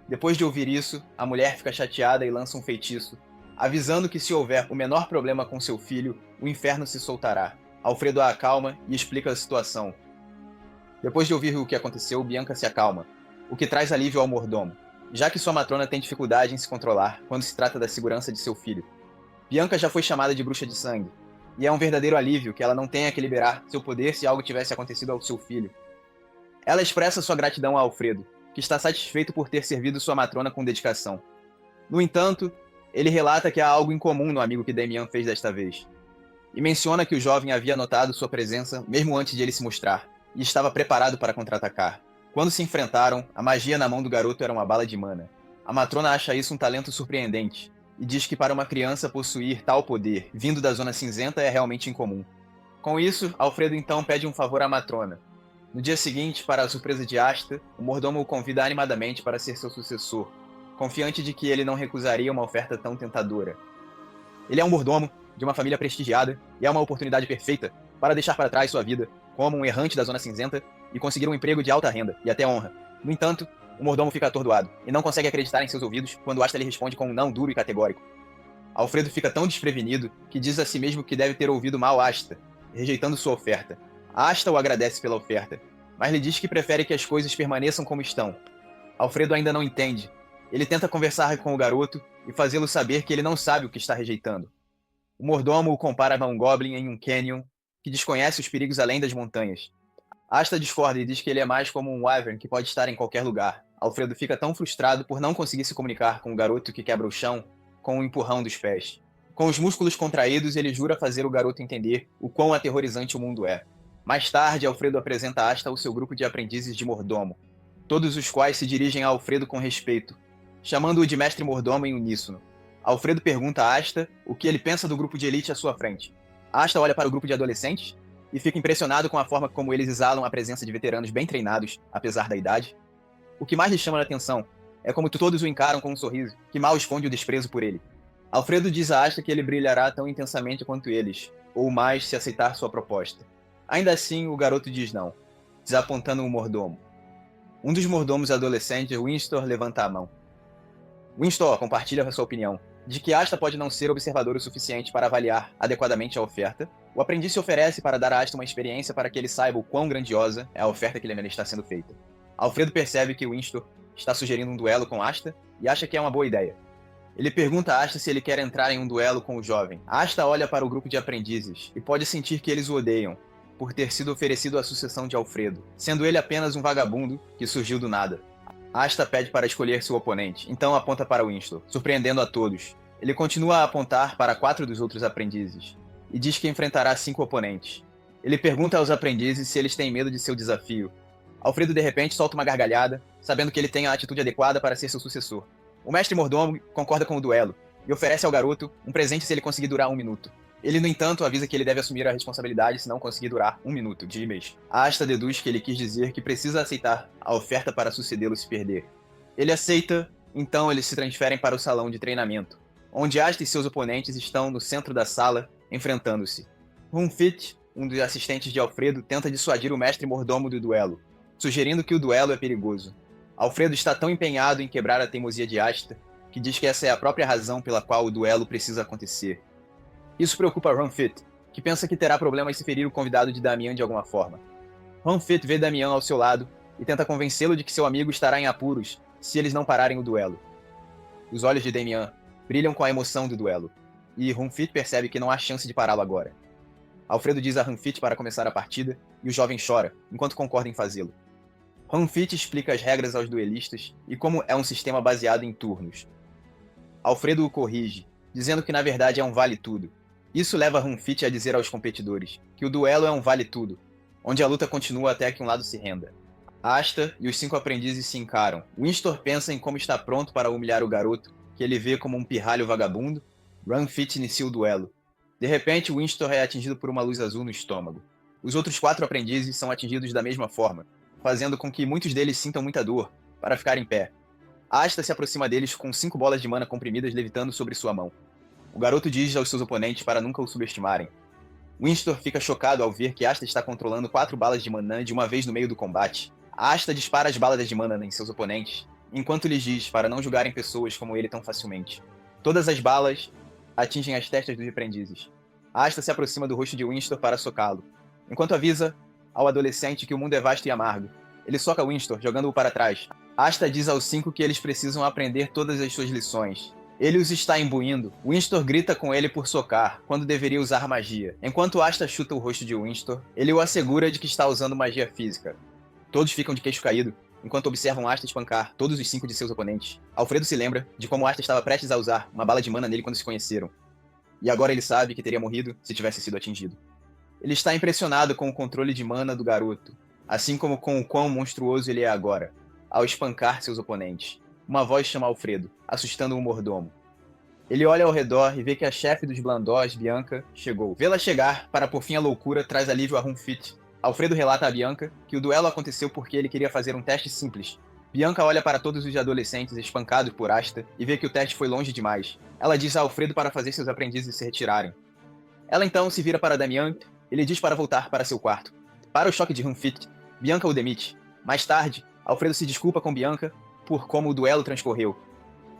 Speaker 1: Depois de ouvir isso, a mulher fica chateada e lança um feitiço, avisando que se houver o menor problema com seu filho, o inferno se soltará. Alfredo a acalma e explica a situação. Depois de ouvir o que aconteceu, Bianca se acalma, o que traz alívio ao mordomo, já que sua matrona tem dificuldade em se controlar quando se trata da segurança de seu filho. Bianca já foi chamada de bruxa de sangue, e é um verdadeiro alívio que ela não tenha que liberar seu poder se algo tivesse acontecido ao seu filho. Ela expressa sua gratidão a Alfredo, que está satisfeito por ter servido sua matrona com dedicação. No entanto, ele relata que há algo incomum no amigo que Damian fez desta vez, e menciona que o jovem havia notado sua presença mesmo antes de ele se mostrar, e estava preparado para contra-atacar. Quando se enfrentaram, a magia na mão do garoto era uma bala de mana. A matrona acha isso um talento surpreendente, e diz que para uma criança possuir tal poder, vindo da Zona Cinzenta, é realmente incomum. Com isso, Alfredo então pede um favor à matrona. No dia seguinte, para a surpresa de Asta, o mordomo o convida animadamente para ser seu sucessor, confiante de que ele não recusaria uma oferta tão tentadora. Ele é um mordomo de uma família prestigiada e é uma oportunidade perfeita para deixar para trás sua vida como um errante da Zona Cinzenta e conseguir um emprego de alta renda e até honra. No entanto, o mordomo fica atordoado e não consegue acreditar em seus ouvidos quando Asta lhe responde com um não duro e categórico. Alfredo fica tão desprevenido que diz a si mesmo que deve ter ouvido mal Asta, rejeitando sua oferta. Asta o agradece pela oferta, mas lhe diz que prefere que as coisas permaneçam como estão. Alfredo ainda não entende. Ele tenta conversar com o garoto e fazê-lo saber que ele não sabe o que está rejeitando. O mordomo o compara a um goblin em um canyon que desconhece os perigos além das montanhas. Asta discorda e diz que ele é mais como um wyvern que pode estar em qualquer lugar. Alfredo fica tão frustrado por não conseguir se comunicar com o garoto que quebra o chão com um empurrão dos pés. Com os músculos contraídos, ele jura fazer o garoto entender o quão aterrorizante o mundo é. Mais tarde, Alfredo apresenta Asta ao seu grupo de aprendizes de mordomo, todos os quais se dirigem a Alfredo com respeito, chamando-o de mestre mordomo em uníssono. Alfredo pergunta a Asta o que ele pensa do grupo de elite à sua frente. Asta olha para o grupo de adolescentes e fica impressionado com a forma como eles exalam a presença de veteranos bem treinados, apesar da idade. O que mais lhe chama a atenção é como todos o encaram com um sorriso que mal esconde o desprezo por ele. Alfredo diz a Asta que ele brilhará tão intensamente quanto eles, ou mais se aceitar sua proposta. Ainda assim, o garoto diz não, desapontando o mordomo. Um dos mordomos adolescentes, Winstor, levanta a mão. Winstor compartilha a sua opinião, de que Asta pode não ser observador o suficiente para avaliar adequadamente a oferta. O aprendiz se oferece para dar a Asta uma experiência para que ele saiba o quão grandiosa é a oferta que lhe está sendo feita. Alfredo percebe que Winstor está sugerindo um duelo com Asta e acha que é uma boa ideia. Ele pergunta a Asta se ele quer entrar em um duelo com o jovem. Asta olha para o grupo de aprendizes e pode sentir que eles o odeiam por ter sido oferecido a sucessão de Alfredo, sendo ele apenas um vagabundo que surgiu do nada. Asta pede para escolher seu oponente, então aponta para Winstor, surpreendendo a todos. Ele continua a apontar para 4 dos outros aprendizes e diz que enfrentará 5 oponentes. Ele pergunta aos aprendizes se eles têm medo de seu desafio. Alfredo de repente solta uma gargalhada, sabendo que ele tem a atitude adequada para ser seu sucessor. O mestre mordomo concorda com o duelo e oferece ao garoto um presente se ele conseguir durar 1 minuto. Ele, no entanto, avisa que ele deve assumir a responsabilidade se não conseguir durar 1 minuto, de mês. Asta deduz que ele quis dizer que precisa aceitar a oferta para sucedê-lo se perder. Ele aceita, então eles se transferem para o salão de treinamento, onde Asta e seus oponentes estão no centro da sala, enfrentando-se. Rumfit, um dos assistentes de Alfredo, tenta dissuadir o mestre mordomo do duelo, sugerindo que o duelo é perigoso. Alfredo está tão empenhado em quebrar a teimosia de Asta, que diz que essa é a própria razão pela qual o duelo precisa acontecer. Isso preocupa Rumfit, que pensa que terá problemas se ferir o convidado de Damian de alguma forma. Rumfit vê Damian ao seu lado e tenta convencê-lo de que seu amigo estará em apuros se eles não pararem o duelo. Os olhos de Damian brilham com a emoção do duelo, e Rumfit percebe que não há chance de pará-lo agora. Alfredo diz a Rumfit para começar a partida, e o jovem chora, enquanto concorda em fazê-lo. Rumfit explica as regras aos duelistas e como é um sistema baseado em turnos. Alfredo o corrige, dizendo que na verdade é um vale-tudo. Isso leva Rumfit a dizer aos competidores que o duelo é um vale-tudo, onde a luta continua até que um lado se renda. Asta e os 5 aprendizes se encaram. Winstor pensa em como está pronto para humilhar o garoto, que ele vê como um pirralho vagabundo. Rumfit inicia o duelo. De repente, Winstor é atingido por uma luz azul no estômago. Os outros 4 aprendizes são atingidos da mesma forma, fazendo com que muitos deles sintam muita dor, para ficar em pé. Asta se aproxima deles com 5 bolas de mana comprimidas levitando sobre sua mão. O garoto diz aos seus oponentes para nunca o subestimarem. Winstor fica chocado ao ver que Asta está controlando 4 balas de mana de uma vez no meio do combate. Asta dispara as balas de mana em seus oponentes, enquanto lhes diz para não julgarem pessoas como ele tão facilmente. Todas as balas atingem as testas dos aprendizes. Asta se aproxima do rosto de Winstor para socá-lo, enquanto avisa ao adolescente que o mundo é vasto e amargo. Ele soca Winstor, jogando-o para trás. Asta diz aos 5 que eles precisam aprender todas as suas lições. Ele os está imbuindo. Winstor grita com ele por socar, quando deveria usar magia. Enquanto Asta chuta o rosto de Winstor, ele o assegura de que está usando magia física. Todos ficam de queixo caído, enquanto observam Asta espancar todos os 5 de seus oponentes. Alfredo se lembra de como Asta estava prestes a usar uma bala de mana nele quando se conheceram. E agora ele sabe que teria morrido se tivesse sido atingido. Ele está impressionado com o controle de mana do garoto, assim como com o quão monstruoso ele é agora, ao espancar seus oponentes. Uma voz chama Alfredo, assustando o mordomo. Ele olha ao redor e vê que a chefe dos Blandós, Bianca, chegou. Vê-la chegar, para por fim a loucura traz alívio a Rumfit. Alfredo relata a Bianca que o duelo aconteceu porque ele queria fazer um teste simples. Bianca olha para todos os adolescentes espancados por Asta e vê que o teste foi longe demais. Ela diz a Alfredo para fazer seus aprendizes se retirarem. Ela então se vira para Damian e lhe diz para voltar para seu quarto. Para o choque de Rumfit, Bianca o demite. Mais tarde, Alfredo se desculpa com Bianca por como o duelo transcorreu.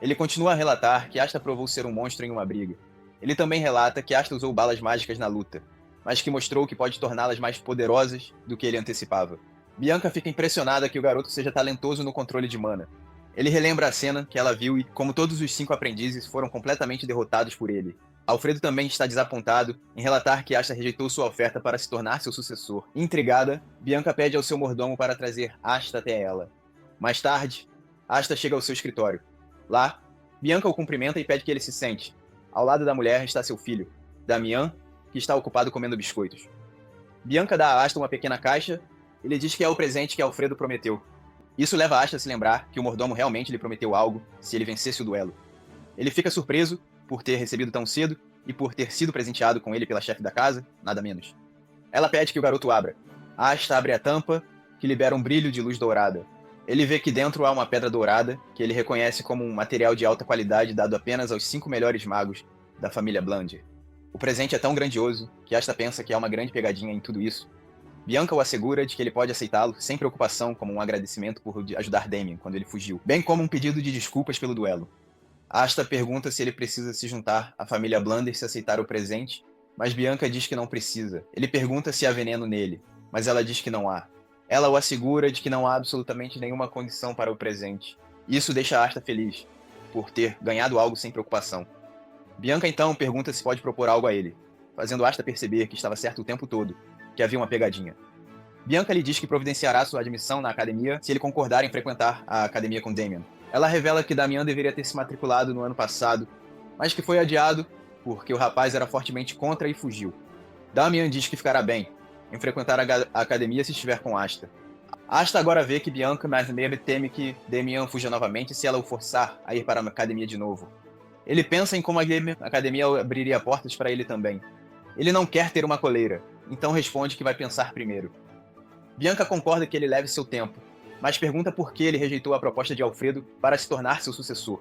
Speaker 1: Ele continua a relatar que Asta provou ser um monstro em uma briga. Ele também relata que Asta usou balas mágicas na luta, mas que mostrou que pode torná-las mais poderosas do que ele antecipava. Bianca fica impressionada que o garoto seja talentoso no controle de mana. Ele relembra a cena que ela viu e como todos os 5 aprendizes foram completamente derrotados por ele. Alfredo também está desapontado em relatar que Asta rejeitou sua oferta para se tornar seu sucessor. Intrigada, Bianca pede ao seu mordomo para trazer Asta até ela. Mais tarde, Asta chega ao seu escritório. Lá, Bianca o cumprimenta e pede que ele se sente. Ao lado da mulher está seu filho, Damian, que está ocupado comendo biscoitos. Bianca dá a Asta uma pequena caixa e lhe diz que é o presente que Alfredo prometeu. Isso leva Asta a se lembrar que o mordomo realmente lhe prometeu algo se ele vencesse o duelo. Ele fica surpreso por ter recebido tão cedo e por ter sido presenteado com ele pela chefe da casa, nada menos. Ela pede que o garoto abra. Asta abre a tampa, que libera um brilho de luz dourada. Ele vê que dentro há uma pedra dourada, que ele reconhece como um material de alta qualidade dado apenas aos 5 melhores magos da família Bland. O presente é tão grandioso que Asta pensa que há uma grande pegadinha em tudo isso. Bianca o assegura de que ele pode aceitá-lo sem preocupação como um agradecimento por ajudar Damian quando ele fugiu, bem como um pedido de desculpas pelo duelo. Asta pergunta se ele precisa se juntar à família Blander se aceitar o presente, mas Bianca diz que não precisa. Ele pergunta se há veneno nele, mas ela diz que não há. Ela o assegura de que não há absolutamente nenhuma condição para o presente. Isso deixa Asta feliz, por ter ganhado algo sem preocupação. Bianca então pergunta se pode propor algo a ele, fazendo Asta perceber que estava certo o tempo todo, que havia uma pegadinha. Bianca lhe diz que providenciará sua admissão na academia se ele concordar em frequentar a academia com Damian. Ela revela que Damian deveria ter se matriculado no ano passado, mas que foi adiado porque o rapaz era fortemente contra e fugiu. Damian diz que ficará bem em frequentar a academia se estiver com Asta. Asta agora vê que Bianca mais nele teme que Damian fuja novamente se ela o forçar a ir para a academia de novo. Ele pensa em como a academia abriria portas para ele também. Ele não quer ter uma coleira, então responde que vai pensar primeiro. Bianca concorda que ele leve seu tempo, mas pergunta por que ele rejeitou a proposta de Alfredo para se tornar seu sucessor.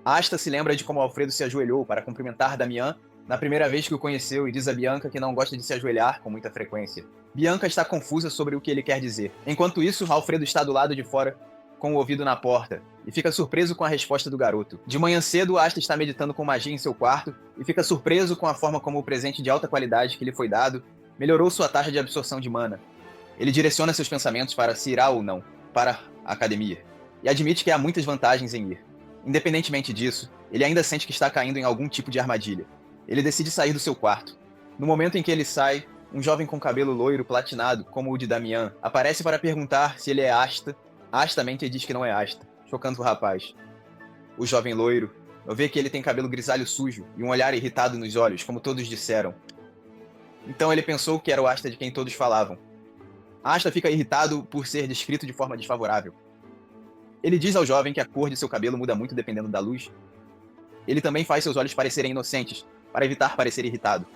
Speaker 1: Asta se lembra de como Alfredo se ajoelhou para cumprimentar Damian na primeira vez que o conheceu e diz a Bianca que não gosta de se ajoelhar com muita frequência. Bianca está confusa sobre o que ele quer dizer. Enquanto isso, Alfredo está do lado de fora, com o ouvido na porta, e fica surpreso com a resposta do garoto. De manhã cedo, Asta está meditando com magia em seu quarto e fica surpreso com a forma como o presente de alta qualidade que lhe foi dado melhorou sua taxa de absorção de mana. Ele direciona seus pensamentos para se irá ou não para a academia, e admite que há muitas vantagens em ir. Independentemente disso, ele ainda sente que está caindo em algum tipo de armadilha. Ele decide sair do seu quarto. No momento em que ele sai, um jovem com cabelo loiro platinado, como o de Damian, aparece para perguntar se ele é Asta. Astamente ele diz que não é Asta, chocando o rapaz. O jovem loiro vê que ele tem cabelo grisalho sujo e um olhar irritado nos olhos, como todos disseram. Então ele pensou que era o Asta de quem todos falavam. Asta fica irritado por ser descrito de forma desfavorável. Ele diz ao jovem que a cor de seu cabelo muda muito dependendo da luz. Ele também faz seus olhos parecerem inocentes, para evitar parecer irritado.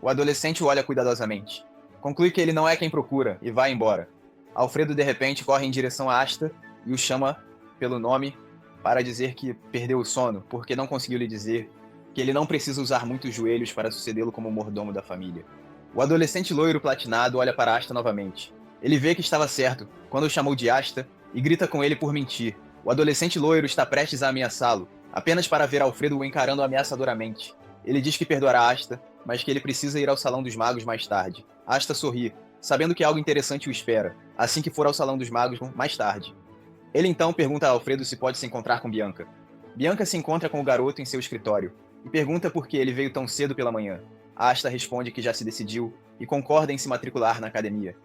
Speaker 1: O adolescente o olha cuidadosamente. Conclui que ele não é quem procura e vai embora. Alfredo, de repente, corre em direção a Asta e o chama pelo nome para dizer que perdeu o sono, porque não conseguiu lhe dizer que ele não precisa usar muitos joelhos para sucedê-lo como mordomo da família. O adolescente loiro platinado olha para Asta novamente. Ele vê que estava certo quando o chamou de Asta e grita com ele por mentir. O adolescente loiro está prestes a ameaçá-lo, apenas para ver Alfredo o encarando ameaçadoramente. Ele diz que perdoará Asta, mas que ele precisa ir ao Salão dos Magos mais tarde. Asta sorri, sabendo que algo interessante o espera, assim que for ao Salão dos Magos mais tarde. Ele então pergunta a Alfredo se pode se encontrar com Bianca. Bianca se encontra com o garoto em seu escritório e pergunta por que ele veio tão cedo pela manhã. Asta responde que já se decidiu e concorda em se matricular na academia.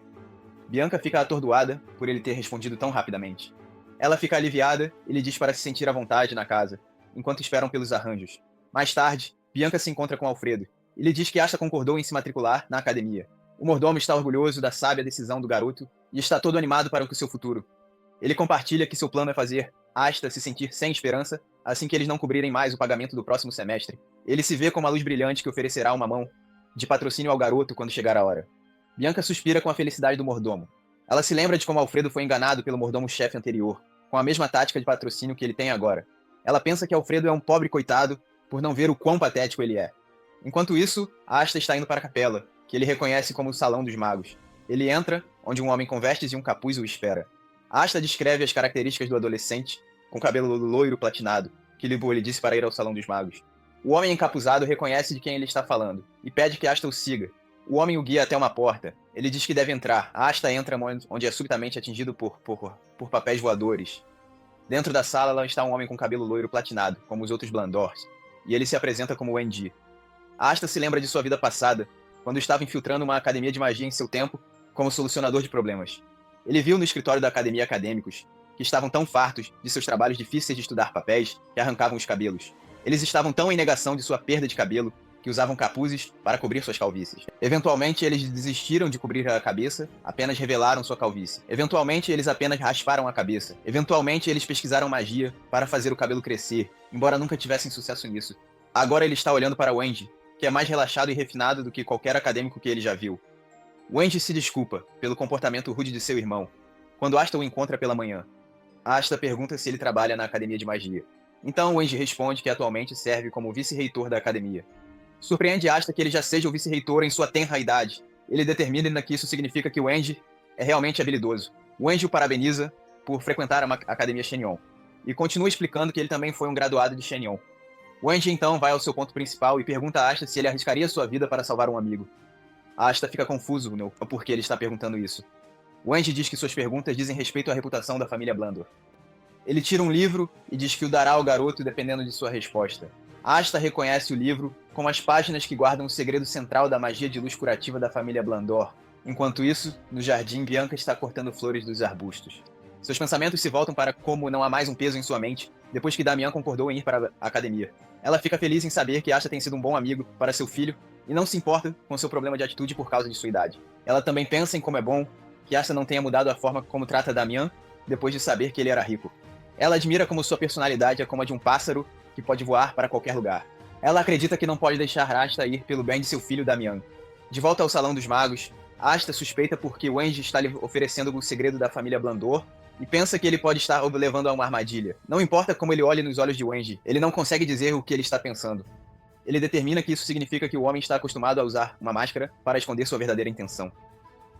Speaker 1: Bianca fica atordoada por ele ter respondido tão rapidamente. Ela fica aliviada e lhe diz para se sentir à vontade na casa, enquanto esperam pelos arranjos. Mais tarde, Bianca se encontra com Alfredo e lhe diz que Asta concordou em se matricular na academia. O mordomo está orgulhoso da sábia decisão do garoto e está todo animado para o seu futuro. Ele compartilha que seu plano é fazer Asta se sentir sem esperança assim que eles não cobrirem mais o pagamento do próximo semestre. Ele se vê como uma luz brilhante que oferecerá uma mão de patrocínio ao garoto quando chegar a hora. Bianca suspira com a felicidade do mordomo. Ela se lembra de como Alfredo foi enganado pelo mordomo-chefe anterior, com a mesma tática de patrocínio que ele tem agora. Ela pensa que Alfredo é um pobre coitado por não ver o quão patético ele é. Enquanto isso, Asta está indo para a capela, que ele reconhece como o Salão dos Magos. Ele entra, onde um homem com vestes e um capuz o espera. Asta descreve as características do adolescente, com cabelo loiro platinado, que lhe disse para ir ao Salão dos Magos. O homem encapuzado reconhece de quem ele está falando, e pede que Asta o siga. O homem o guia até uma porta. Ele diz que deve entrar. Asta entra onde é subitamente atingido por papéis voadores. Dentro da sala lá está um homem com cabelo loiro platinado, como os outros Blandors, e ele se apresenta como Wendy. Asta se lembra de sua vida passada, quando estava infiltrando uma academia de magia em seu tempo como solucionador de problemas. Ele viu no escritório da academia acadêmicos que estavam tão fartos de seus trabalhos difíceis de estudar papéis que arrancavam os cabelos. Eles estavam tão em negação de sua perda de cabelo que usavam capuzes para cobrir suas calvícies. Eventualmente, eles desistiram de cobrir a cabeça, apenas revelaram sua calvície. Eventualmente, eles apenas rasparam a cabeça. Eventualmente, eles pesquisaram magia para fazer o cabelo crescer, embora nunca tivessem sucesso nisso. Agora ele está olhando para Wendy, que é mais relaxado e refinado do que qualquer acadêmico que ele já viu. Wendy se desculpa pelo comportamento rude de seu irmão, quando Asta o encontra pela manhã. Asta pergunta se ele trabalha na academia de magia. Então Wendy responde que atualmente serve como vice-reitor da academia. Surpreende Asta que ele já seja o vice-reitor em sua tenra idade. Ele determina que isso significa que Wendy é realmente habilidoso. Wendy o parabeniza por frequentar a academia Shenyon, e continua explicando que ele também foi um graduado de Shenyon. Wendy então vai ao seu ponto principal e pergunta a Asta se ele arriscaria sua vida para salvar um amigo. Asta fica confuso no porquê ele está perguntando isso. Wendy diz que suas perguntas dizem respeito à reputação da família Blandor. Ele tira um livro e diz que o dará ao garoto dependendo de sua resposta. Asta reconhece o livro como as páginas que guardam o segredo central da magia de luz curativa da família Blandor. Enquanto isso, no jardim, Bianca está cortando flores dos arbustos. Seus pensamentos se voltam para como não há mais um peso em sua mente, depois que Damian concordou em ir para a academia. Ela fica feliz em saber que Asta tem sido um bom amigo para seu filho e não se importa com seu problema de atitude por causa de sua idade. Ela também pensa em como é bom que Asta não tenha mudado a forma como trata Damian depois de saber que ele era rico. Ela admira como sua personalidade é como a de um pássaro que pode voar para qualquer lugar. Ela acredita que não pode deixar Asta ir pelo bem de seu filho Damian. De volta ao Salão dos Magos, Asta suspeita porque Wendy está lhe oferecendo o segredo da família Blandor e pensa que ele pode estar o levando a uma armadilha. Não importa como ele olhe nos olhos de Wendy, ele não consegue dizer o que ele está pensando. Ele determina que isso significa que o homem está acostumado a usar uma máscara para esconder sua verdadeira intenção.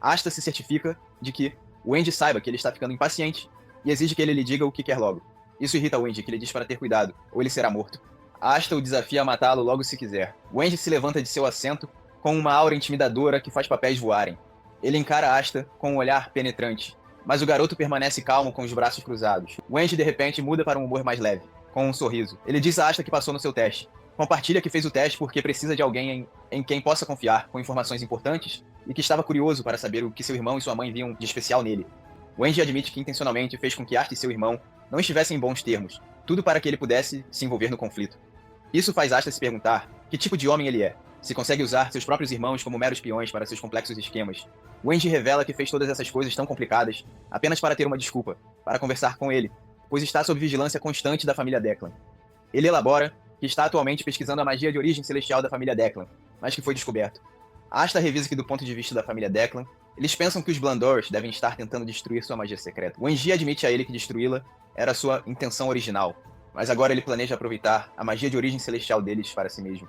Speaker 1: Asta se certifica de que Wendy saiba que ele está ficando impaciente e exige que ele lhe diga o que quer logo. Isso irrita Wendy, que ele diz para ter cuidado, ou ele será morto. Asta o desafia a matá-lo logo se quiser. Wendy se levanta de seu assento com uma aura intimidadora que faz papéis voarem. Ele encara Asta com um olhar penetrante, mas o garoto permanece calmo com os braços cruzados. Wendy de repente muda para um humor mais leve, com um sorriso. Ele diz a Asta que passou no seu teste. Compartilha que fez o teste porque precisa de alguém em quem possa confiar, com informações importantes, e que estava curioso para saber o que seu irmão e sua mãe viam de especial nele. Wendy admite que intencionalmente fez com que Asta e seu irmão não estivessem em bons termos, tudo para que ele pudesse se envolver no conflito. Isso faz Asta se perguntar que tipo de homem ele é, se consegue usar seus próprios irmãos como meros peões para seus complexos esquemas. Wendy revela que fez todas essas coisas tão complicadas apenas para ter uma desculpa, para conversar com ele, pois está sob vigilância constante da família Declan. Ele elabora que está atualmente pesquisando a magia de origem celestial da família Declan, mas que foi descoberto. Asta revisa que do ponto de vista da família Declan, eles pensam que os Blandors devem estar tentando destruir sua magia secreta. Wendy admite a ele que destruí-la era sua intenção original, mas agora ele planeja aproveitar a magia de origem celestial deles para si mesmo.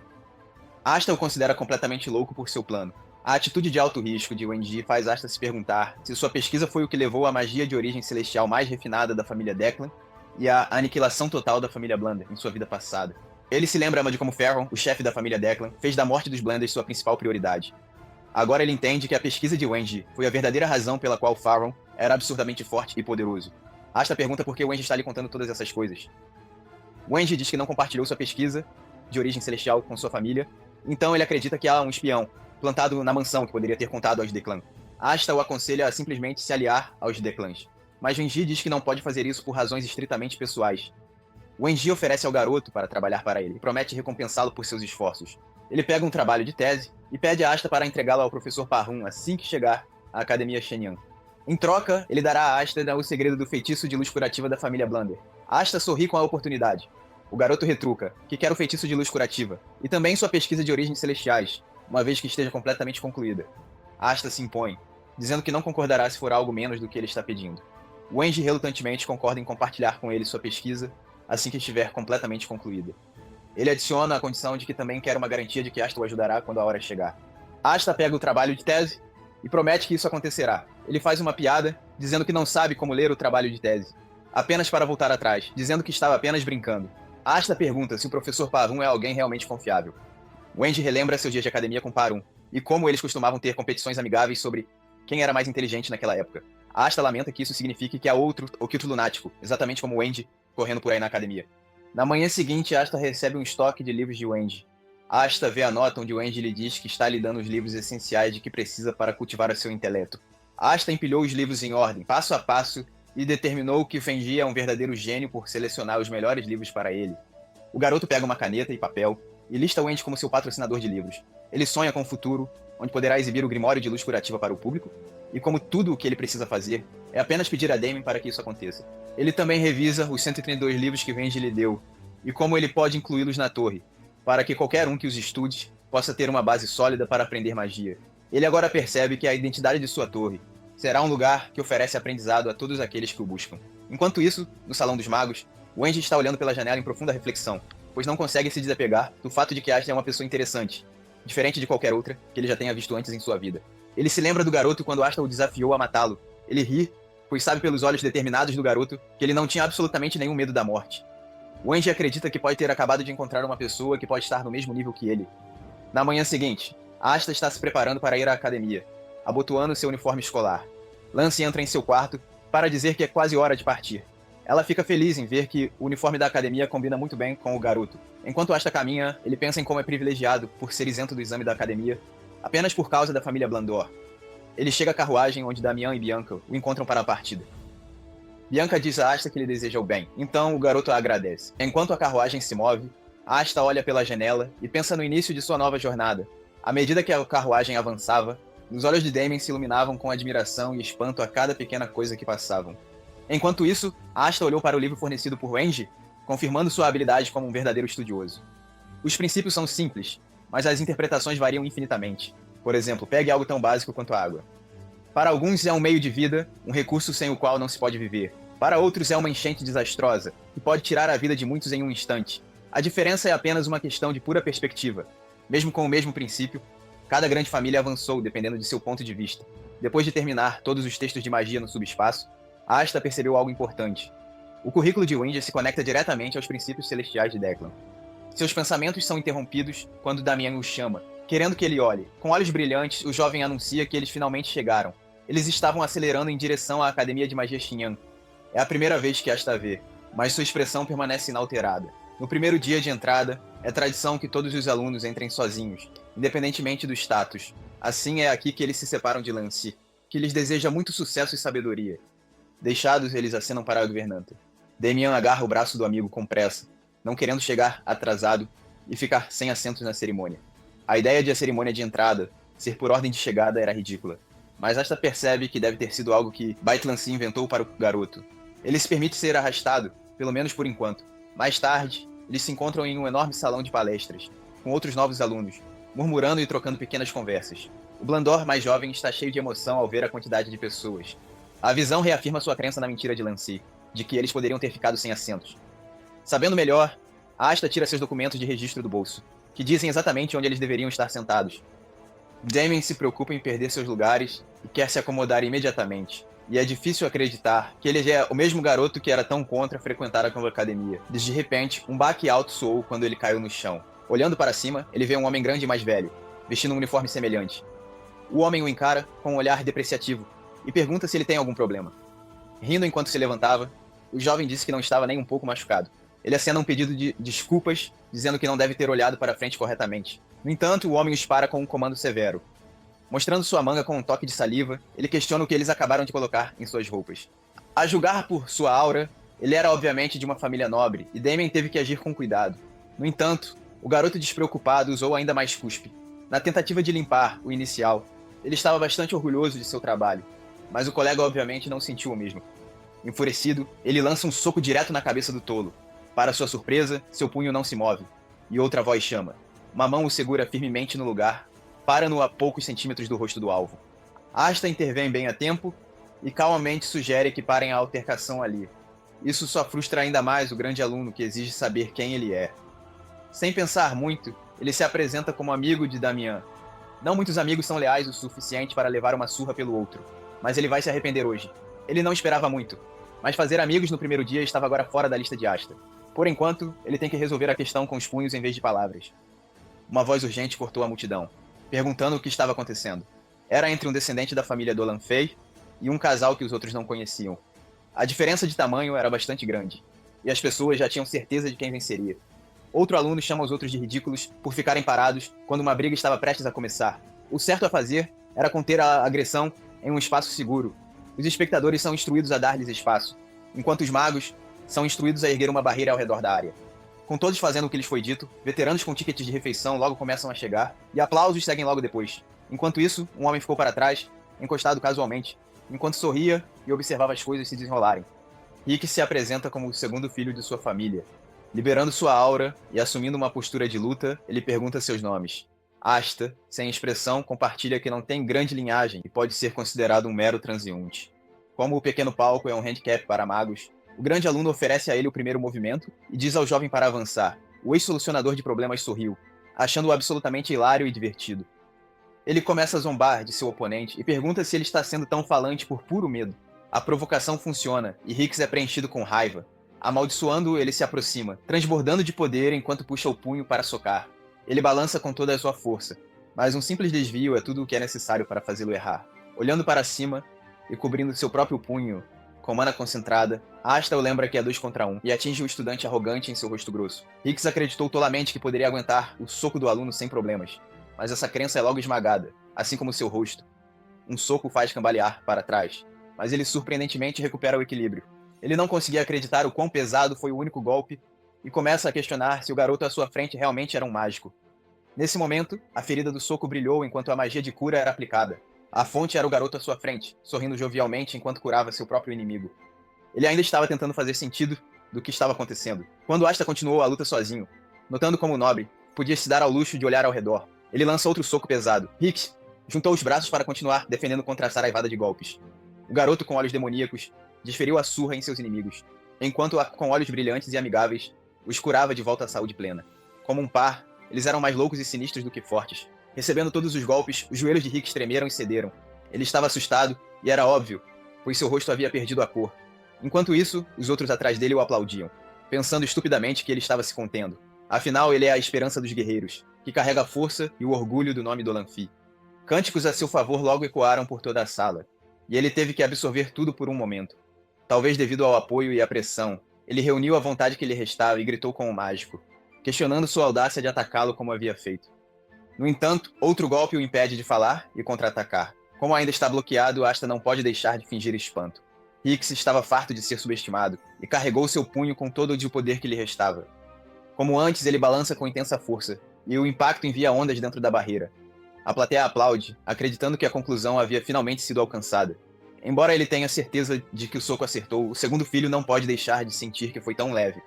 Speaker 1: Asta o considera completamente louco por seu plano. A atitude de alto risco de Wendy faz Asta se perguntar se sua pesquisa foi o que levou à magia de origem celestial mais refinada da família Declan e à aniquilação total da família Blandor em sua vida passada. Ele se lembra de como Farron, o chefe da família Declan, fez da morte dos Blanders sua principal prioridade. Agora ele entende que a pesquisa de Wendy foi a verdadeira razão pela qual Farron era absurdamente forte e poderoso. Asta pergunta por que Wendy está lhe contando todas essas coisas. Wendy diz que não compartilhou sua pesquisa de origem celestial com sua família, então ele acredita que há um espião plantado na mansão que poderia ter contado aos Declan. Asta o aconselha a simplesmente se aliar aos Declans, mas Wendy diz que não pode fazer isso por razões estritamente pessoais. Wendy oferece ao garoto para trabalhar para ele e promete recompensá-lo por seus esforços. Ele pega um trabalho de tese e pede a Asta para entregá-lo ao professor Parrum assim que chegar à Academia Shenyan. Em troca, ele dará a Asta o segredo do feitiço de luz curativa da família Blandor. Asta sorri com a oportunidade. O garoto retruca que quer o feitiço de luz curativa e também sua pesquisa de origens celestiais, uma vez que esteja completamente concluída. Asta se impõe, dizendo que não concordará se for algo menos do que ele está pedindo. Wendy relutantemente concorda em compartilhar com ele sua pesquisa assim que estiver completamente concluída. Ele adiciona a condição de que também quer uma garantia de que Asta o ajudará quando a hora chegar. Asta pega o trabalho de tese e promete que isso acontecerá. Ele faz uma piada, dizendo que não sabe como ler o trabalho de tese, apenas para voltar atrás, dizendo que estava apenas brincando. Asta pergunta se o professor Parrum é alguém realmente confiável. Wendy relembra seus dias de academia com Parrum, e como eles costumavam ter competições amigáveis sobre quem era mais inteligente naquela época. Asta lamenta que isso signifique que há outro Oculto Lunático, exatamente como Wendy, correndo por aí na academia. Na manhã seguinte, Asta recebe um estoque de livros de Wendy. Asta vê a nota onde Wendy lhe diz que está lhe dando os livros essenciais de que precisa para cultivar o seu intelecto. Asta empilhou os livros em ordem, passo a passo, e determinou que Wendy é um verdadeiro gênio por selecionar os melhores livros para ele. O garoto pega uma caneta e papel e lista Wendy como seu patrocinador de livros. Ele sonha com um futuro onde poderá exibir o Grimório de Luz Curativa para o público, e como tudo o que ele precisa fazer é apenas pedir a Damien para que isso aconteça. Ele também revisa os 132 livros que Wendy lhe deu, e como ele pode incluí-los na torre, para que qualquer um que os estude possa ter uma base sólida para aprender magia. Ele agora percebe que a identidade de sua torre será um lugar que oferece aprendizado a todos aqueles que o buscam. Enquanto isso, no Salão dos Magos, Wendy está olhando pela janela em profunda reflexão, pois não consegue se desapegar do fato de que Asta é uma pessoa interessante, diferente de qualquer outra que ele já tenha visto antes em sua vida. Ele se lembra do garoto quando Asta o desafiou a matá-lo. Ele ri, pois sabe pelos olhos determinados do garoto que ele não tinha absolutamente nenhum medo da morte. Wendy acredita que pode ter acabado de encontrar uma pessoa que pode estar no mesmo nível que ele. Na manhã seguinte, Asta está se preparando para ir à academia, abotoando seu uniforme escolar. Lance entra em seu quarto para dizer que é quase hora de partir. Ela fica feliz em ver que o uniforme da academia combina muito bem com o garoto. Enquanto Asta caminha, ele pensa em como é privilegiado por ser isento do exame da academia, apenas por causa da família Blandor. Ele chega à carruagem onde Damian e Bianca o encontram para a partida. Bianca diz a Asta que lhe deseja o bem, então o garoto a agradece. Enquanto a carruagem se move, Asta olha pela janela e pensa no início de sua nova jornada. À medida que a carruagem avançava, os olhos de Damien se iluminavam com admiração e espanto a cada pequena coisa que passavam. Enquanto isso, Asta olhou para o livro fornecido por Wendy, confirmando sua habilidade como um verdadeiro estudioso. Os princípios são simples, mas as interpretações variam infinitamente. Por exemplo, pegue algo tão básico quanto a água. Para alguns é um meio de vida, um recurso sem o qual não se pode viver. Para outros é uma enchente desastrosa, que pode tirar a vida de muitos em um instante. A diferença é apenas uma questão de pura perspectiva. Mesmo com o mesmo princípio, cada grande família avançou dependendo de seu ponto de vista. Depois de terminar todos os textos de magia no subespaço, Asta percebeu algo importante. O currículo de Winger se conecta diretamente aos princípios celestiais de Declan. Seus pensamentos são interrompidos quando Damian o chama, querendo que ele olhe. Com olhos brilhantes, o jovem anuncia que eles finalmente chegaram. Eles estavam acelerando em direção à Academia de Magia Xinyan. É a primeira vez que Asta vê, mas sua expressão permanece inalterada. No primeiro dia de entrada, é tradição que todos os alunos entrem sozinhos, independentemente do status. Assim é aqui que eles se separam de Lance, que lhes deseja muito sucesso e sabedoria. Deixados, eles acenam para a governanta. Damian agarra o braço do amigo com pressa, não querendo chegar atrasado e ficar sem assentos na cerimônia. A ideia de a cerimônia de entrada ser por ordem de chegada era ridícula, mas Asta percebe que deve ter sido algo que Bait Lancy inventou para o garoto. Ele se permite ser arrastado, pelo menos por enquanto. Mais tarde, eles se encontram em um enorme salão de palestras, com outros novos alunos, murmurando e trocando pequenas conversas. O Blandor, mais jovem, está cheio de emoção ao ver a quantidade de pessoas. A visão reafirma sua crença na mentira de Lancy, de que eles poderiam ter ficado sem assentos. Sabendo melhor, Asta tira seus documentos de registro do bolso, que dizem exatamente onde eles deveriam estar sentados. Damien se preocupa em perder seus lugares e quer se acomodar imediatamente. E é difícil acreditar que ele é o mesmo garoto que era tão contra frequentar a academia. De repente, um baque alto soou quando ele caiu no chão. Olhando para cima, ele vê um homem grande e mais velho, vestindo um uniforme semelhante. O homem o encara com um olhar depreciativo e pergunta se ele tem algum problema. Rindo enquanto se levantava, o jovem disse que não estava nem um pouco machucado. Ele acena um pedido de desculpas, dizendo que não deve ter olhado para frente corretamente. No entanto, o homem os para com um comando severo. Mostrando sua manga com um toque de saliva, ele questiona o que eles acabaram de colocar em suas roupas. A julgar por sua aura, ele era obviamente de uma família nobre, e Damien teve que agir com cuidado. No entanto, o garoto despreocupado usou ainda mais cuspe. Na tentativa de limpar o inicial, ele estava bastante orgulhoso de seu trabalho, mas o colega obviamente não sentiu o mesmo. Enfurecido, ele lança um soco direto na cabeça do tolo. Para sua surpresa, seu punho não se move, e outra voz chama. Uma mão o segura firmemente no lugar, para-no a poucos centímetros do rosto do alvo. Asta intervém bem a tempo e calmamente sugere que parem a altercação ali. Isso só frustra ainda mais o grande aluno que exige saber quem ele é. Sem pensar muito, ele se apresenta como amigo de Damian. Não muitos amigos são leais o suficiente para levar uma surra pelo outro, mas ele vai se arrepender hoje. Ele não esperava muito, mas fazer amigos no primeiro dia estava agora fora da lista de Asta. Por enquanto, ele tem que resolver a questão com os punhos em vez de palavras. Uma voz urgente cortou a multidão, perguntando o que estava acontecendo. Era entre um descendente da família Dolan Fay e um casal que os outros não conheciam. A diferença de tamanho era bastante grande, e as pessoas já tinham certeza de quem venceria. Outro aluno chama os outros de ridículos por ficarem parados quando uma briga estava prestes a começar. O certo a fazer era conter a agressão em um espaço seguro. Os espectadores são instruídos a dar-lhes espaço, enquanto os magos são instruídos a erguer uma barreira ao redor da área. Com todos fazendo o que lhes foi dito, veteranos com tickets de refeição logo começam a chegar, e aplausos seguem logo depois. Enquanto isso, um homem ficou para trás, encostado casualmente, enquanto sorria e observava as coisas se desenrolarem. Rick se apresenta como o segundo filho de sua família. Liberando sua aura e assumindo uma postura de luta, ele pergunta seus nomes. Asta, sem expressão, compartilha que não tem grande linhagem e pode ser considerado um mero transeunte. Como o pequeno palco é um handicap para magos, o grande aluno oferece a ele o primeiro movimento e diz ao jovem para avançar. O ex-solucionador de problemas sorriu, achando-o absolutamente hilário e divertido. Ele começa a zombar de seu oponente e pergunta se ele está sendo tão falante por puro medo. A provocação funciona e Hicks é preenchido com raiva. Amaldiçoando-o, ele se aproxima, transbordando de poder enquanto puxa o punho para socar. Ele balança com toda a sua força, mas um simples desvio é tudo o que é necessário para fazê-lo errar. Olhando para cima e cobrindo seu próprio punho com mana concentrada, Asta o lembra que é 2 contra 1 e atinge o estudante arrogante em seu rosto grosso. Hicks acreditou tolamente que poderia aguentar o soco do aluno sem problemas, mas essa crença é logo esmagada, assim como seu rosto. Um soco o faz cambalear para trás, mas ele surpreendentemente recupera o equilíbrio. Ele não conseguia acreditar o quão pesado foi o único golpe e começa a questionar se o garoto à sua frente realmente era um mágico. Nesse momento, a ferida do soco brilhou enquanto a magia de cura era aplicada. A fonte era o garoto à sua frente, sorrindo jovialmente enquanto curava seu próprio inimigo. Ele ainda estava tentando fazer sentido do que estava acontecendo, quando Asta continuou a luta sozinho, notando como o nobre podia se dar ao luxo de olhar ao redor. Ele lança outro soco pesado. Hicks juntou os braços para continuar defendendo contra a saraivada de golpes. O garoto com olhos demoníacos desferiu a surra em seus inimigos, enquanto com olhos brilhantes e amigáveis os curava de volta à saúde plena. Como um par, eles eram mais loucos e sinistros do que fortes. Recebendo todos os golpes, os joelhos de Hicks tremeram e cederam. Ele estava assustado, e era óbvio, pois seu rosto havia perdido a cor. Enquanto isso, os outros atrás dele o aplaudiam, pensando estupidamente que ele estava se contendo. Afinal, ele é a esperança dos guerreiros, que carrega a força e o orgulho do nome do Lanfi. Cânticos a seu favor logo ecoaram por toda a sala, e ele teve que absorver tudo por um momento. Talvez devido ao apoio e à pressão, ele reuniu a vontade que lhe restava e gritou com o mágico, questionando sua audácia de atacá-lo como havia feito. No entanto, outro golpe o impede de falar e contra-atacar. Como ainda está bloqueado, Asta não pode deixar de fingir espanto. Hicks estava farto de ser subestimado e carregou seu punho com todo o poder que lhe restava. Como antes, ele balança com intensa força, e o impacto envia ondas dentro da barreira. A plateia aplaude, acreditando que a conclusão havia finalmente sido alcançada. Embora ele tenha certeza de que o soco acertou, o segundo filho não pode deixar de sentir que foi tão leve.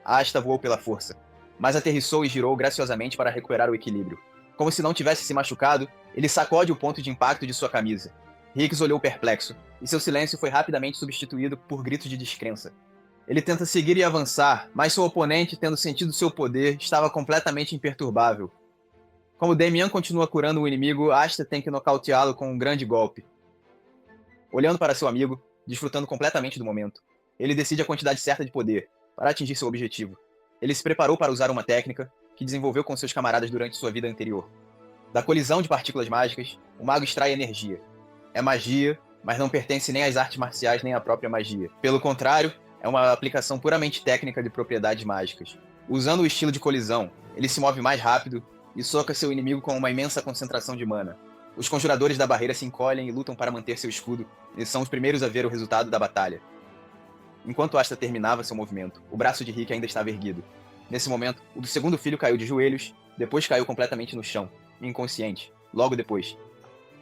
Speaker 1: A Asta voou pela força, mas aterrissou e girou graciosamente para recuperar o equilíbrio. Como se não tivesse se machucado, ele sacode o ponto de impacto de sua camisa. Hicks olhou perplexo, e seu silêncio foi rapidamente substituído por gritos de descrença. Ele tenta seguir e avançar, mas seu oponente, tendo sentido seu poder, estava completamente imperturbável. Como Damian continua curando o inimigo, Asta tem que nocauteá-lo com um grande golpe. Olhando para seu amigo, desfrutando completamente do momento, ele decide a quantidade certa de poder para atingir seu objetivo. Ele se preparou para usar uma técnica que desenvolveu com seus camaradas durante sua vida anterior. Da colisão de partículas mágicas, o mago extrai energia. É magia, mas não pertence nem às artes marciais nem à própria magia. Pelo contrário, é uma aplicação puramente técnica de propriedades mágicas. Usando o estilo de colisão, ele se move mais rápido e soca seu inimigo com uma imensa concentração de mana. Os conjuradores da barreira se encolhem e lutam para manter seu escudo, e são os primeiros a ver o resultado da batalha. Enquanto Asta terminava seu movimento, o braço de Rick ainda estava erguido. Nesse momento, o do segundo filho caiu de joelhos, depois caiu completamente no chão, inconsciente, logo depois.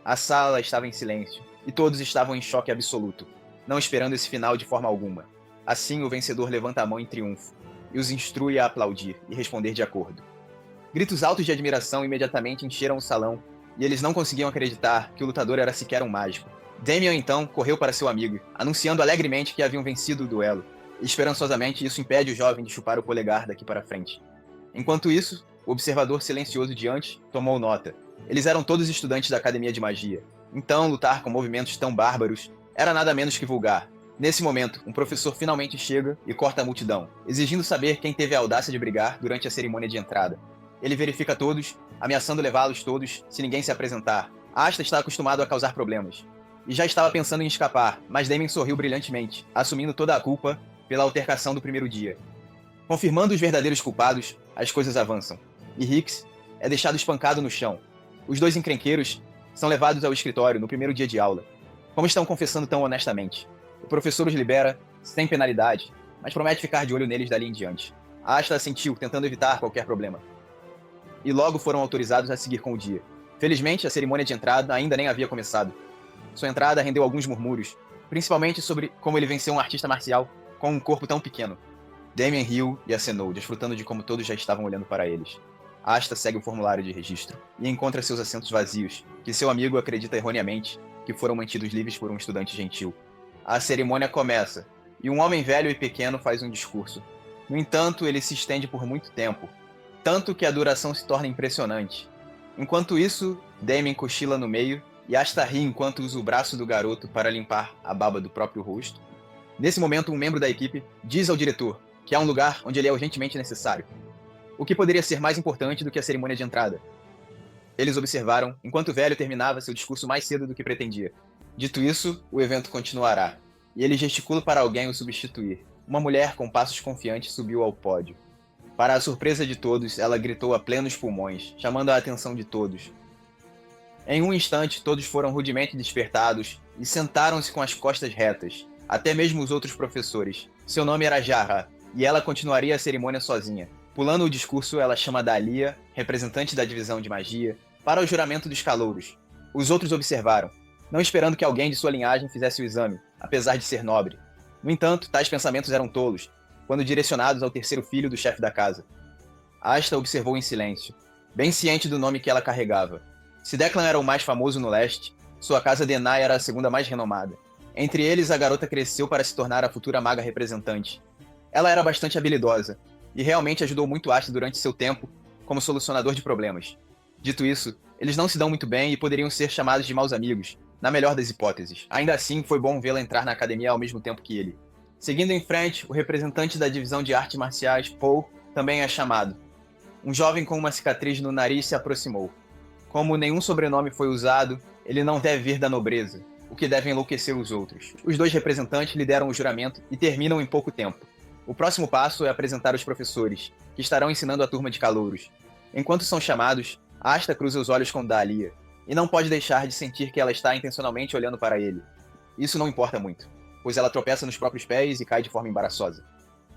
Speaker 1: A sala estava em silêncio, e todos estavam em choque absoluto, não esperando esse final de forma alguma. Assim, o vencedor levanta a mão em triunfo, e os instrui a aplaudir e responder de acordo. Gritos altos de admiração imediatamente encheram o salão, e eles não conseguiam acreditar que o lutador era sequer um mágico. Damian, então, correu para seu amigo, anunciando alegremente que haviam vencido o duelo, e esperançosamente isso impede o jovem de chupar o polegar daqui para frente. Enquanto isso, o observador silencioso diante tomou nota. Eles eram todos estudantes da Academia de Magia, então lutar com movimentos tão bárbaros era nada menos que vulgar. Nesse momento, um professor finalmente chega e corta a multidão, exigindo saber quem teve a audácia de brigar durante a cerimônia de entrada. Ele verifica todos, ameaçando levá-los todos se ninguém se apresentar. Asta está acostumado a causar problemas, e já estava pensando em escapar, mas Damien sorriu brilhantemente, assumindo toda a culpa pela altercação do primeiro dia. Confirmando os verdadeiros culpados, as coisas avançam, e Hicks é deixado espancado no chão. Os dois encrenqueiros são levados ao escritório no primeiro dia de aula. Como estão confessando tão honestamente? O professor os libera, sem penalidade, mas promete ficar de olho neles dali em diante. Asta assentiu, tentando evitar qualquer problema. E logo foram autorizados a seguir com o dia. Felizmente, a cerimônia de entrada ainda nem havia começado. Sua entrada rendeu alguns murmúrios, principalmente sobre como ele venceu um artista marcial com um corpo tão pequeno. Damian riu e acenou, desfrutando de como todos já estavam olhando para eles. Asta segue o formulário de registro e encontra seus assentos vazios, que seu amigo acredita erroneamente que foram mantidos livres por um estudante gentil. A cerimônia começa, e um homem velho e pequeno faz um discurso. No entanto, ele se estende por muito tempo, tanto que a duração se torna impressionante. Enquanto isso, Damian cochila no meio, e Asta ri enquanto usa o braço do garoto para limpar a baba do próprio rosto. Nesse momento, um membro da equipe diz ao diretor que há um lugar onde ele é urgentemente necessário. O que poderia ser mais importante do que a cerimônia de entrada? Eles observaram enquanto o velho terminava seu discurso mais cedo do que pretendia. Dito isso, o evento continuará, e ele gesticula para alguém o substituir. Uma mulher com passos confiantes subiu ao pódio. Para a surpresa de todos, ela gritou a plenos pulmões, chamando a atenção de todos. Em um instante, todos foram rudemente despertados e sentaram-se com as costas retas, até mesmo os outros professores. Seu nome era Jarrah, e ela continuaria a cerimônia sozinha. Pulando o discurso, ela chama Dahlia, representante da divisão de magia, para o juramento dos calouros. Os outros observaram, não esperando que alguém de sua linhagem fizesse o exame, apesar de ser nobre. No entanto, tais pensamentos eram tolos, quando direcionados ao terceiro filho do chefe da casa. Asta observou em silêncio, bem ciente do nome que ela carregava. Se Declan era o mais famoso no leste, sua casa Denai era a segunda mais renomada. Entre eles, a garota cresceu para se tornar a futura maga representante. Ela era bastante habilidosa, e realmente ajudou muito Asta durante seu tempo como solucionador de problemas. Dito isso, eles não se dão muito bem e poderiam ser chamados de maus amigos, na melhor das hipóteses. Ainda assim, foi bom vê-la entrar na academia ao mesmo tempo que ele. Seguindo em frente, o representante da divisão de artes marciais, Paul, também é chamado. Um jovem com uma cicatriz no nariz se aproximou. Como nenhum sobrenome foi usado, ele não deve vir da nobreza, o que deve enlouquecer os outros. Os dois representantes lideram o juramento e terminam em pouco tempo. O próximo passo é apresentar os professores, que estarão ensinando a turma de calouros. Enquanto são chamados, Asta cruza os olhos com Dahlia, e não pode deixar de sentir que ela está intencionalmente olhando para ele. Isso não importa muito, pois ela tropeça nos próprios pés e cai de forma embaraçosa.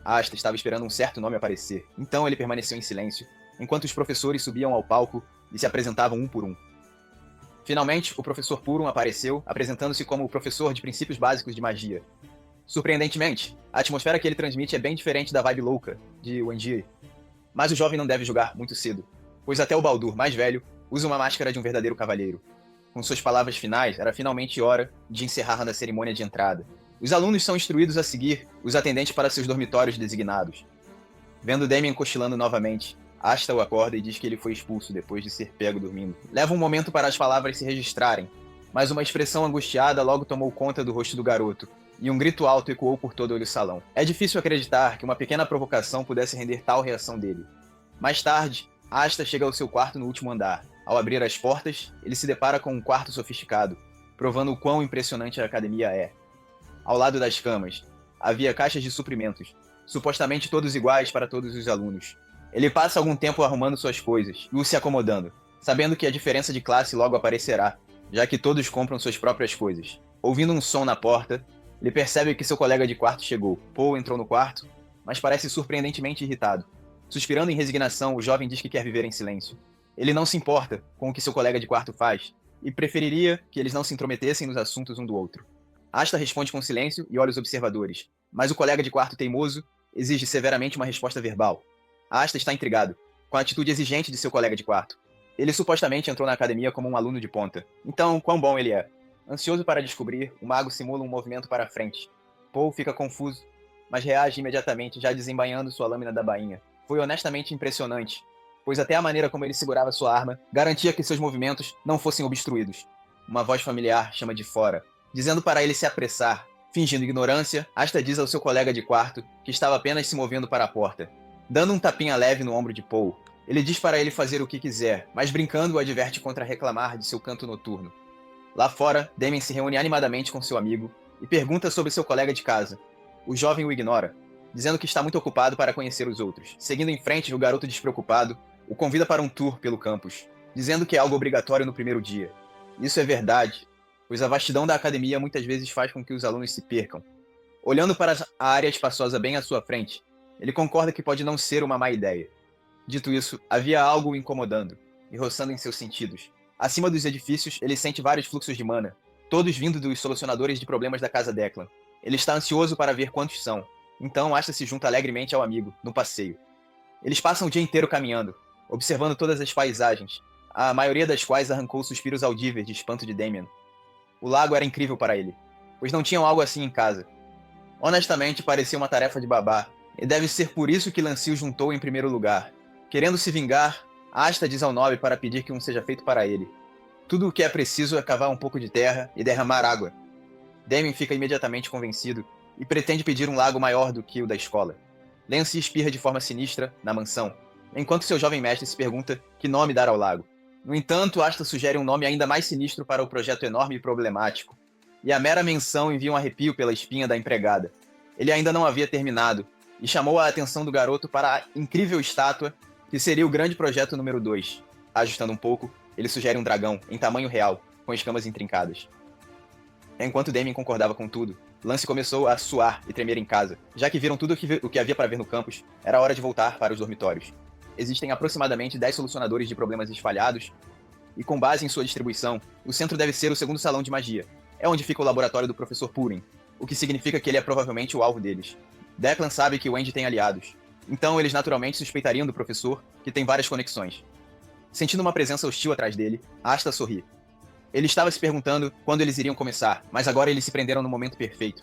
Speaker 1: Asta estava esperando um certo nome aparecer, então ele permaneceu em silêncio, enquanto os professores subiam ao palco e se apresentavam um por um. Finalmente, o professor Purum apareceu, apresentando-se como o professor de princípios básicos de magia. Surpreendentemente, a atmosfera que ele transmite é bem diferente da vibe louca de Wenjie. Mas o jovem não deve julgar muito cedo, pois até o Baldur, mais velho, usa uma máscara de um verdadeiro cavalheiro. Com suas palavras finais, era finalmente hora de encerrar na cerimônia de entrada. Os alunos são instruídos a seguir os atendentes para seus dormitórios designados. Vendo Damien cochilando novamente, Asta o acorda e diz que ele foi expulso depois de ser pego dormindo. Leva um momento para as palavras se registrarem, mas uma expressão angustiada logo tomou conta do rosto do garoto, e um grito alto ecoou por todo o salão. É difícil acreditar que uma pequena provocação pudesse render tal reação dele. Mais tarde, Asta chega ao seu quarto no último andar. Ao abrir as portas, ele se depara com um quarto sofisticado, provando o quão impressionante a academia é. Ao lado das camas, havia caixas de suprimentos, supostamente todos iguais para todos os alunos. Ele passa algum tempo arrumando suas coisas e se acomodando, sabendo que a diferença de classe logo aparecerá, já que todos compram suas próprias coisas. Ouvindo um som na porta, ele percebe que seu colega de quarto chegou. Paul entrou no quarto, mas parece surpreendentemente irritado. Suspirando em resignação, o jovem diz que quer viver em silêncio. Ele não se importa com o que seu colega de quarto faz, e preferiria que eles não se intrometessem nos assuntos um do outro. Asta responde com silêncio e olhos observadores, mas o colega de quarto teimoso exige severamente uma resposta verbal. Asta está intrigado, com a atitude exigente de seu colega de quarto. Ele supostamente entrou na academia como um aluno de ponta, então quão bom ele é. Ansioso para descobrir, o mago simula um movimento para a frente. Paul fica confuso, mas reage imediatamente, já desembainhando sua lâmina da bainha. Foi honestamente impressionante, pois até a maneira como ele segurava sua arma garantia que seus movimentos não fossem obstruídos. Uma voz familiar chama de fora, dizendo para ele se apressar. Fingindo ignorância, Asta diz ao seu colega de quarto que estava apenas se movendo para a porta. Dando um tapinha leve no ombro de Paul, ele diz para ele fazer o que quiser, mas brincando o adverte contra reclamar de seu canto noturno. Lá fora, Damien se reúne animadamente com seu amigo e pergunta sobre seu colega de casa. O jovem o ignora, dizendo que está muito ocupado para conhecer os outros. Seguindo em frente, o garoto despreocupado o convida para um tour pelo campus, dizendo que é algo obrigatório no primeiro dia. Isso é verdade, pois a vastidão da academia muitas vezes faz com que os alunos se percam. Olhando para a área espaçosa bem à sua frente, ele concorda que pode não ser uma má ideia. Dito isso, havia algo o incomodando e roçando em seus sentidos. Acima dos edifícios, ele sente vários fluxos de mana, todos vindo dos solucionadores de problemas da casa Declan. Ele está ansioso para ver quantos são, então Asta se junta alegremente ao amigo, no passeio. Eles passam o dia inteiro caminhando, observando todas as paisagens, a maioria das quais arrancou suspiros audíveis de espanto de Damien. O lago era incrível para ele, pois não tinham algo assim em casa. Honestamente, parecia uma tarefa de babá, e deve ser por isso que Lance o juntou em primeiro lugar. Querendo se vingar, Asta diz ao nobre para pedir que um seja feito para ele. Tudo o que é preciso é cavar um pouco de terra e derramar água. Damien fica imediatamente convencido e pretende pedir um lago maior do que o da escola. Lance espirra de forma sinistra na mansão, enquanto seu jovem mestre se pergunta que nome dar ao lago. No entanto, Asta sugere um nome ainda mais sinistro para o projeto enorme e problemático, e a mera menção envia um arrepio pela espinha da empregada. Ele ainda não havia terminado, e chamou a atenção do garoto para a incrível estátua que seria o grande projeto número 2. Ajustando um pouco, ele sugere um dragão, em tamanho real, com escamas intrincadas. Enquanto Damien concordava com tudo, Lance começou a suar e tremer em casa. Já que viram tudo o que havia para ver no campus, era hora de voltar para os dormitórios. Existem aproximadamente 10 solucionadores de problemas espalhados, e com base em sua distribuição, o centro deve ser o segundo salão de magia. É onde fica o laboratório do professor Purim, o que significa que ele é provavelmente o alvo deles. Declan sabe que Wendy tem aliados, Então eles naturalmente suspeitariam do professor, que tem várias conexões. Sentindo uma presença hostil atrás dele, Asta sorri. Ele estava se perguntando quando eles iriam começar, mas agora eles se prenderam no momento perfeito.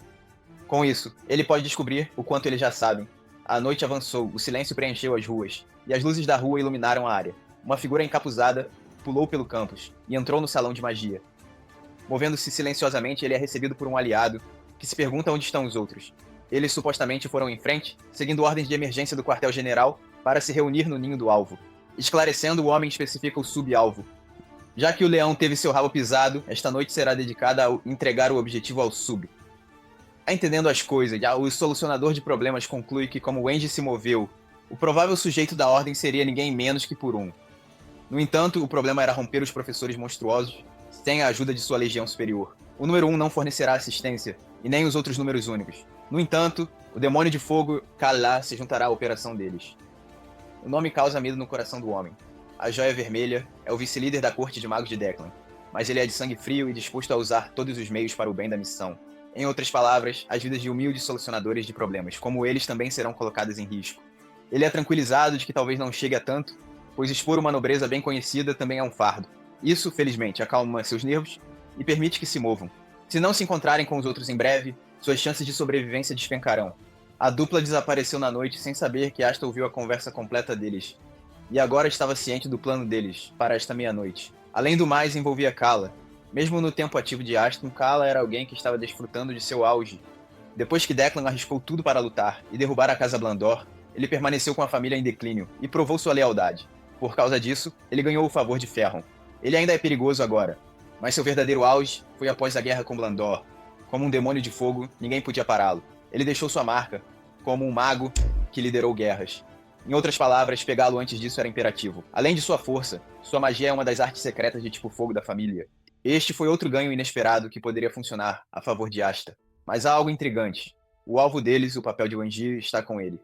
Speaker 1: Com isso, ele pode descobrir o quanto eles já sabem. A noite avançou, o silêncio preencheu as ruas, e as luzes da rua iluminaram a área. Uma figura encapuzada pulou pelo campus e entrou no salão de magia. Movendo-se silenciosamente, ele é recebido por um aliado, que se pergunta onde estão os outros. Eles supostamente foram em frente, seguindo ordens de emergência do quartel-general para se reunir no ninho do alvo. Esclarecendo, o homem especifica o subalvo. Já que o leão teve seu rabo pisado, esta noite será dedicada a entregar o objetivo ao sub. Entendendo as coisas, o solucionador de problemas conclui que, como Wendy se moveu, o provável sujeito da ordem seria ninguém menos que Por Um. No entanto, o problema era romper os professores monstruosos sem a ajuda de sua legião superior. O número 1 não fornecerá assistência, e nem os outros números únicos. No entanto, o demônio de fogo, Kala, se juntará à operação deles. O nome causa medo no coração do homem. A Joia Vermelha é o vice-líder da corte de magos de Declan, mas ele é de sangue frio e disposto a usar todos os meios para o bem da missão. Em outras palavras, as vidas de humildes solucionadores de problemas, como eles, também serão colocadas em risco. Ele é tranquilizado de que talvez não chegue a tanto, pois expor uma nobreza bem conhecida também é um fardo. Isso, felizmente, acalma seus nervos e permite que se movam. Se não se encontrarem com os outros em breve, suas chances de sobrevivência despencarão. A dupla desapareceu na noite sem saber que Asta ouviu a conversa completa deles, e agora estava ciente do plano deles para esta meia-noite. Além do mais, envolvia Kala. Mesmo no tempo ativo de Aston, Kala era alguém que estava desfrutando de seu auge. Depois que Declan arriscou tudo para lutar e derrubar a Casa Blandor, ele permaneceu com a família em declínio e provou sua lealdade. Por causa disso, ele ganhou o favor de Ferron. Ele ainda é perigoso agora, mas seu verdadeiro auge foi após a guerra com Blandor. Como um demônio de fogo, ninguém podia pará-lo. Ele deixou sua marca, como um mago que liderou guerras. Em outras palavras, pegá-lo antes disso era imperativo. Além de sua força, sua magia é uma das artes secretas de tipo fogo da família. Este foi outro ganho inesperado que poderia funcionar a favor de Asta. Mas há algo intrigante. O alvo deles, o papel de Wenji, está com ele.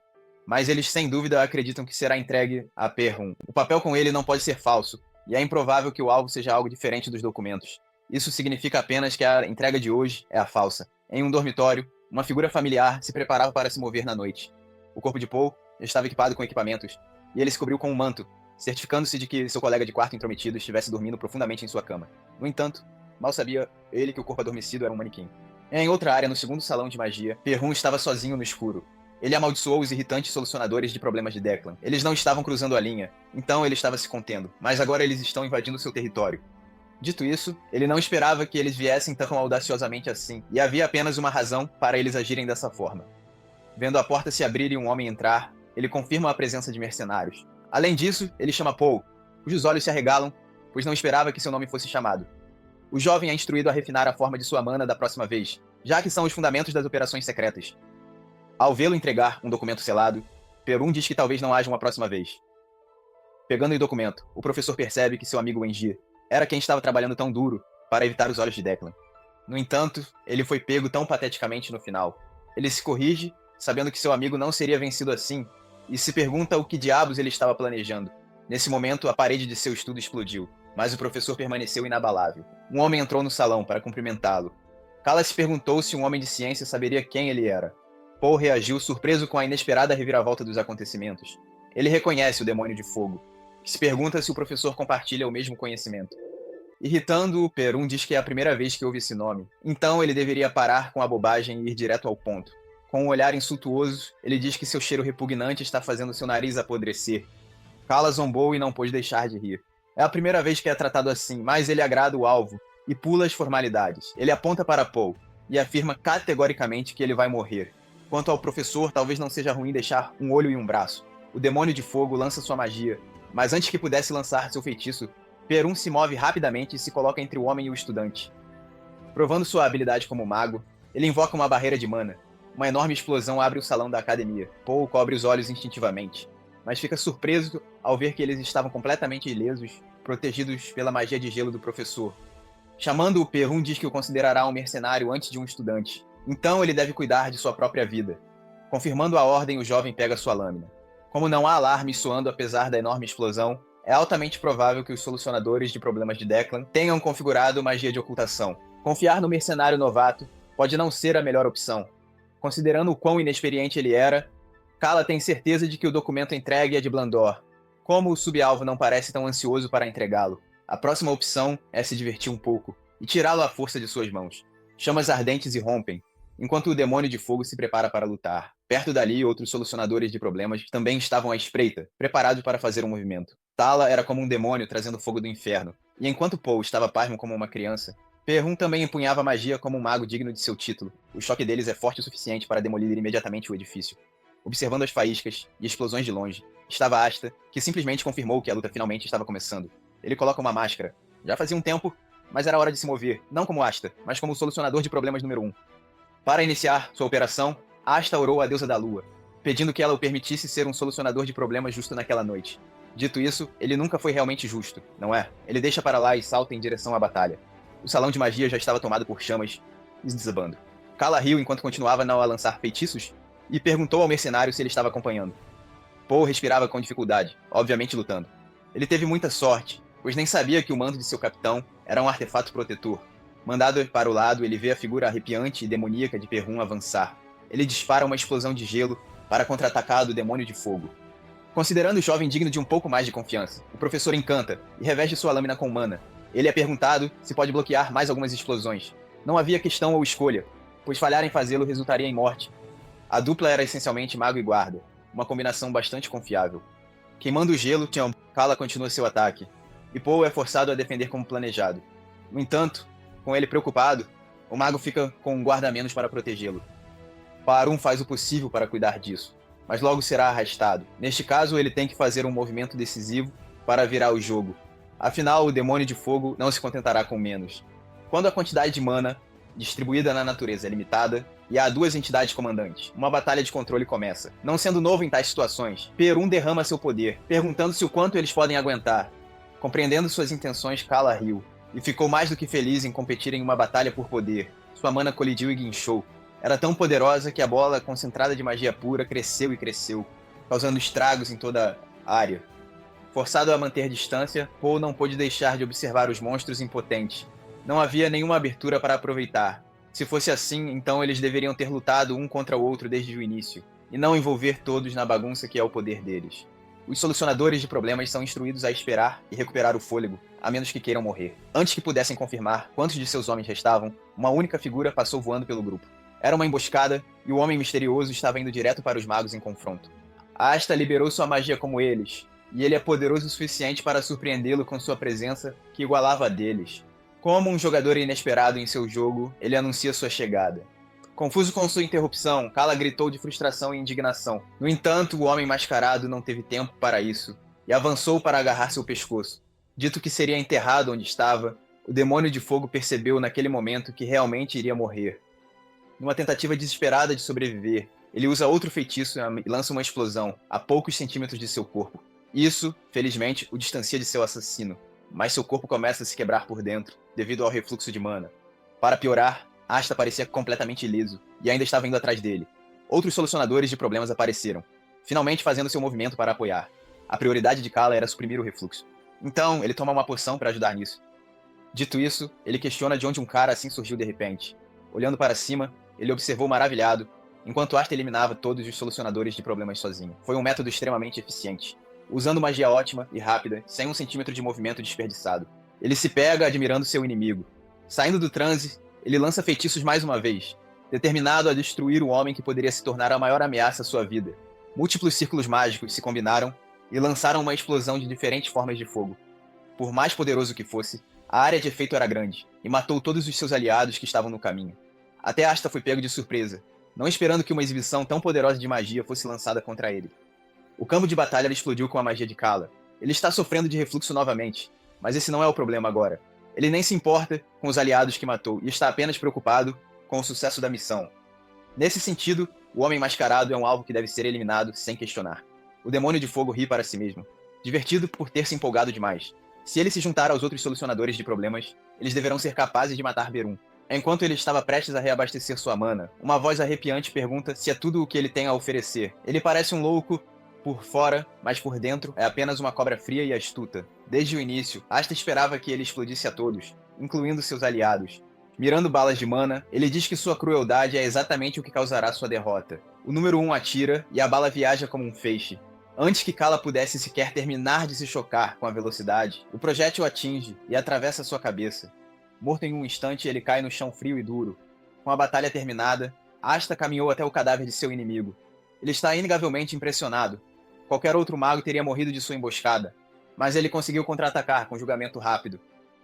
Speaker 1: Mas eles sem dúvida acreditam que será entregue a Perrum. O papel com ele não pode ser falso, e é improvável que o alvo seja algo diferente dos documentos. Isso significa apenas que a entrega de hoje é a falsa. Em um dormitório, uma figura familiar se preparava para se mover na noite. O corpo de Paul estava equipado com equipamentos, e ele se cobriu com um manto, certificando-se de que seu colega de quarto intrometido estivesse dormindo profundamente em sua cama. No entanto, mal sabia ele que o corpo adormecido era um manequim. Em outra área, no segundo salão de magia, Perrum estava sozinho no escuro. Ele amaldiçoou os irritantes solucionadores de problemas de Declan. Eles não estavam cruzando a linha, então ele estava se contendo, mas agora eles estão invadindo seu território. Dito isso, ele não esperava que eles viessem tão audaciosamente assim, e havia apenas uma razão para eles agirem dessa forma. Vendo a porta se abrir e um homem entrar, ele confirma a presença de mercenários. Além disso, ele chama Paul, cujos olhos se arregalam, pois não esperava que seu nome fosse chamado. O jovem é instruído a refinar a forma de sua mana da próxima vez, já que são os fundamentos das operações secretas. Ao vê-lo entregar um documento selado, Perun diz que talvez não haja uma próxima vez. Pegando o documento, o professor percebe que seu amigo Wenji era quem estava trabalhando tão duro para evitar os olhos de Declan. No entanto, ele foi pego tão pateticamente no final. Ele se corrige, sabendo que seu amigo não seria vencido assim, e se pergunta o que diabos ele estava planejando. Nesse momento, a parede de seu estudo explodiu, mas o professor permaneceu inabalável. Um homem entrou no salão para cumprimentá-lo. Kala se perguntou se um homem de ciência saberia quem ele era. Paul reagiu surpreso com a inesperada reviravolta dos acontecimentos. Ele reconhece o demônio de fogo, que se pergunta se o professor compartilha o mesmo conhecimento. Irritando-o, Perun diz que é a primeira vez que ouve esse nome, então ele deveria parar com a bobagem e ir direto ao ponto. Com um olhar insultuoso, ele diz que seu cheiro repugnante está fazendo seu nariz apodrecer. Kala zombou e não pôde deixar de rir. É a primeira vez que é tratado assim, mas ele agrada o alvo e pula as formalidades. Ele aponta para Paul e afirma categoricamente que ele vai morrer. Quanto ao professor, talvez não seja ruim deixar um olho e um braço. O demônio de fogo lança sua magia, mas antes que pudesse lançar seu feitiço, Perun se move rapidamente e se coloca entre o homem e o estudante. Provando sua habilidade como mago, ele invoca uma barreira de mana. Uma enorme explosão abre o salão da academia. Paul cobre os olhos instintivamente, mas fica surpreso ao ver que eles estavam completamente ilesos, protegidos pela magia de gelo do professor. Chamando-o, Perun diz que o considerará um mercenário antes de um estudante. Então ele deve cuidar de sua própria vida. Confirmando a ordem, o jovem pega sua lâmina. Como não há alarme soando apesar da enorme explosão, é altamente provável que os solucionadores de problemas de Declan tenham configurado magia de ocultação. Confiar no mercenário novato pode não ser a melhor opção. Considerando o quão inexperiente ele era, Kala tem certeza de que o documento entregue é de Blandor. Como o subalvo não parece tão ansioso para entregá-lo, a próxima opção é se divertir um pouco e tirá-lo à força de suas mãos. Chamas ardentes irrompem, enquanto o demônio de fogo se prepara para lutar. Perto dali, outros solucionadores de problemas também estavam à espreita, preparados para fazer um movimento. Tala era como um demônio trazendo fogo do inferno, e enquanto Paul estava pasmo como uma criança, Perun também empunhava magia como um mago digno de seu título. O choque deles é forte o suficiente para demolir imediatamente o edifício. Observando as faíscas e explosões de longe, estava Asta, que simplesmente confirmou que a luta finalmente estava começando. Ele coloca uma máscara. Já fazia um tempo, mas era hora de se mover, não como Asta, mas como o solucionador de problemas número 1. Para iniciar sua operação, Asta orou à deusa da lua, pedindo que ela o permitisse ser um solucionador de problemas justo naquela noite. Dito isso, ele nunca foi realmente justo, não é? Ele deixa para lá e salta em direção à batalha. O salão de magia já estava tomado por chamas e desabando. Kala riu enquanto continuava a lançar feitiços e perguntou ao mercenário se ele estava acompanhando. Paul respirava com dificuldade, obviamente lutando. Ele teve muita sorte, pois nem sabia que o manto de seu capitão era um artefato protetor. Mandado para o lado, ele vê a figura arrepiante e demoníaca de Perun avançar. Ele dispara uma explosão de gelo para contra-atacar do demônio de fogo. Considerando o jovem digno de um pouco mais de confiança, o professor encanta e reveste sua lâmina com mana. Ele é perguntado se pode bloquear mais algumas explosões. Não havia questão ou escolha, pois falhar em fazê-lo resultaria em morte. A dupla era essencialmente mago e guarda, uma combinação bastante confiável. Queimando o gelo, Kala continua seu ataque, e Paul é forçado a defender como planejado. No entanto, com ele preocupado, o mago fica com um guarda a menos para protegê-lo. Parun faz o possível para cuidar disso, mas logo será arrastado. Neste caso, ele tem que fazer um movimento decisivo para virar o jogo. Afinal, o demônio de fogo não se contentará com menos. Quando a quantidade de mana distribuída na natureza é limitada, e há duas entidades comandantes, uma batalha de controle começa. Não sendo novo em tais situações, Perun derrama seu poder, perguntando-se o quanto eles podem aguentar. Compreendendo suas intenções, Kala riu, e ficou mais do que feliz em competir em uma batalha por poder. Sua mana colidiu e guinchou. Era tão poderosa que a bola concentrada de magia pura cresceu e cresceu, causando estragos em toda a área. Forçado a manter distância, Paul não pôde deixar de observar os monstros impotentes. Não havia nenhuma abertura para aproveitar. Se fosse assim, então eles deveriam ter lutado um contra o outro desde o início, e não envolver todos na bagunça que é o poder deles. Os solucionadores de problemas são instruídos a esperar e recuperar o fôlego, a menos que queiram morrer. Antes que pudessem confirmar quantos de seus homens restavam, uma única figura passou voando pelo grupo. Era uma emboscada, e o homem misterioso estava indo direto para os magos em confronto. Asta liberou sua magia como eles, e ele é poderoso o suficiente para surpreendê-lo com sua presença que igualava a deles. Como um jogador inesperado em seu jogo, ele anuncia sua chegada. Confuso com sua interrupção, Kala gritou de frustração e indignação. No entanto, o homem mascarado não teve tempo para isso, e avançou para agarrar seu pescoço. Dito que seria enterrado onde estava, o demônio de fogo percebeu naquele momento que realmente iria morrer. Numa tentativa desesperada de sobreviver, ele usa outro feitiço e lança uma explosão, a poucos centímetros de seu corpo. Isso, felizmente, o distancia de seu assassino, mas seu corpo começa a se quebrar por dentro, devido ao refluxo de mana. Para piorar, Asta parecia completamente ileso, e ainda estava indo atrás dele. Outros solucionadores de problemas apareceram, finalmente fazendo seu movimento para apoiar. A prioridade de Kala era suprimir o refluxo. Então, ele toma uma poção para ajudar nisso. Dito isso, ele questiona de onde um cara assim surgiu de repente. Olhando para cima, ele observou maravilhado, enquanto Asta eliminava todos os solucionadores de problemas sozinho. Foi um método extremamente eficiente, usando magia ótima e rápida, sem um centímetro de movimento desperdiçado. Ele se pega admirando seu inimigo. Saindo do transe, ele lança feitiços mais uma vez, determinado a destruir o homem que poderia se tornar a maior ameaça à sua vida. Múltiplos círculos mágicos se combinaram e lançaram uma explosão de diferentes formas de fogo. Por mais poderoso que fosse, a área de efeito era grande, e matou todos os seus aliados que estavam no caminho. Até Asta foi pego de surpresa, não esperando que uma exibição tão poderosa de magia fosse lançada contra ele. O campo de batalha explodiu com a magia de Kala. Ele está sofrendo de refluxo novamente, mas esse não é o problema agora. Ele nem se importa com os aliados que matou e está apenas preocupado com o sucesso da missão. Nesse sentido, o Homem Mascarado é um alvo que deve ser eliminado sem questionar. O Demônio de Fogo ri para si mesmo, divertido por ter se empolgado demais. Se ele se juntar aos outros solucionadores de problemas, eles deverão ser capazes de matar Perun. Enquanto ele estava prestes a reabastecer sua mana, uma voz arrepiante pergunta se é tudo o que ele tem a oferecer. Ele parece um louco por fora, mas por dentro é apenas uma cobra fria e astuta. Desde o início, Asta esperava que ele explodisse a todos, incluindo seus aliados. Mirando balas de mana, ele diz que sua crueldade é exatamente o que causará sua derrota. O número 1 atira e a bala viaja como um feixe. Antes que Kala pudesse sequer terminar de se chocar com a velocidade, o projétil atinge e atravessa sua cabeça. Morto em um instante, ele cai no chão frio e duro. Com a batalha terminada, Asta caminhou até o cadáver de seu inimigo. Ele está inegavelmente impressionado. Qualquer outro mago teria morrido de sua emboscada, mas ele conseguiu contra-atacar com julgamento rápido.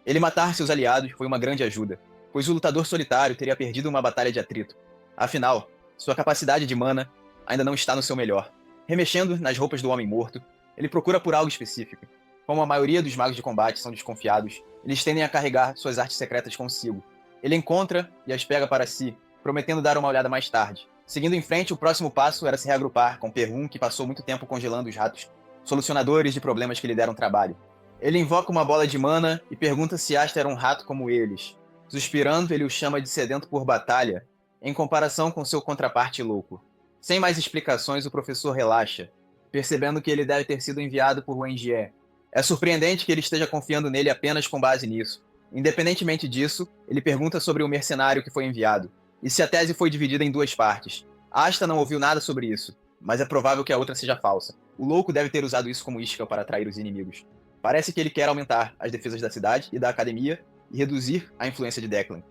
Speaker 1: Ele matar seus aliados foi uma grande ajuda, pois o lutador solitário teria perdido uma batalha de atrito. Afinal, sua capacidade de mana ainda não está no seu melhor. Remexendo nas roupas do homem morto, ele procura por algo específico. Como a maioria dos magos de combate são desconfiados, eles tendem a carregar suas artes secretas consigo. Ele encontra e as pega para si, prometendo dar uma olhada mais tarde. Seguindo em frente, o próximo passo era se reagrupar com Perun, que passou muito tempo congelando os ratos, solucionadores de problemas que lhe deram trabalho. Ele invoca uma bola de mana e pergunta se Asta era um rato como eles. Suspirando, ele o chama de sedento por batalha, em comparação com seu contraparte louco. Sem mais explicações, o professor relaxa, percebendo que ele deve ter sido enviado por Wenjie. É surpreendente que ele esteja confiando nele apenas com base nisso. Independentemente disso, ele pergunta sobre o mercenário que foi enviado, e se a tese foi dividida em duas partes. Asta não ouviu nada sobre isso, mas é provável que a outra seja falsa. O louco deve ter usado isso como isca para atrair os inimigos. Parece que ele quer aumentar as defesas da cidade e da academia e reduzir a influência de Declan.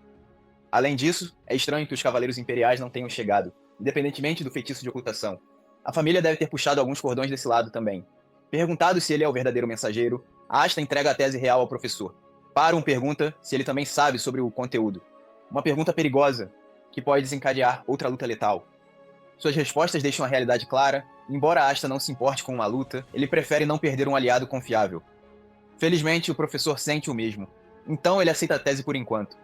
Speaker 1: Além disso, é estranho que os cavaleiros imperiais não tenham chegado, independentemente do feitiço de ocultação. A família deve ter puxado alguns cordões desse lado também. Perguntado se ele é o verdadeiro mensageiro, Asta entrega a tese real ao professor. Parum pergunta se ele também sabe sobre o conteúdo. Uma pergunta perigosa, que pode desencadear outra luta letal. Suas respostas deixam a realidade clara, e embora Asta não se importe com uma luta, ele prefere não perder um aliado confiável. Felizmente, o professor sente o mesmo, então ele aceita a tese por enquanto.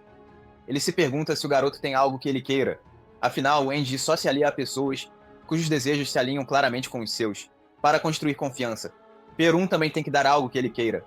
Speaker 1: Ele se pergunta se o garoto tem algo que ele queira. Afinal, o Enji só se alia a pessoas cujos desejos se alinham claramente com os seus, para construir confiança. Perun também tem que dar algo que ele queira.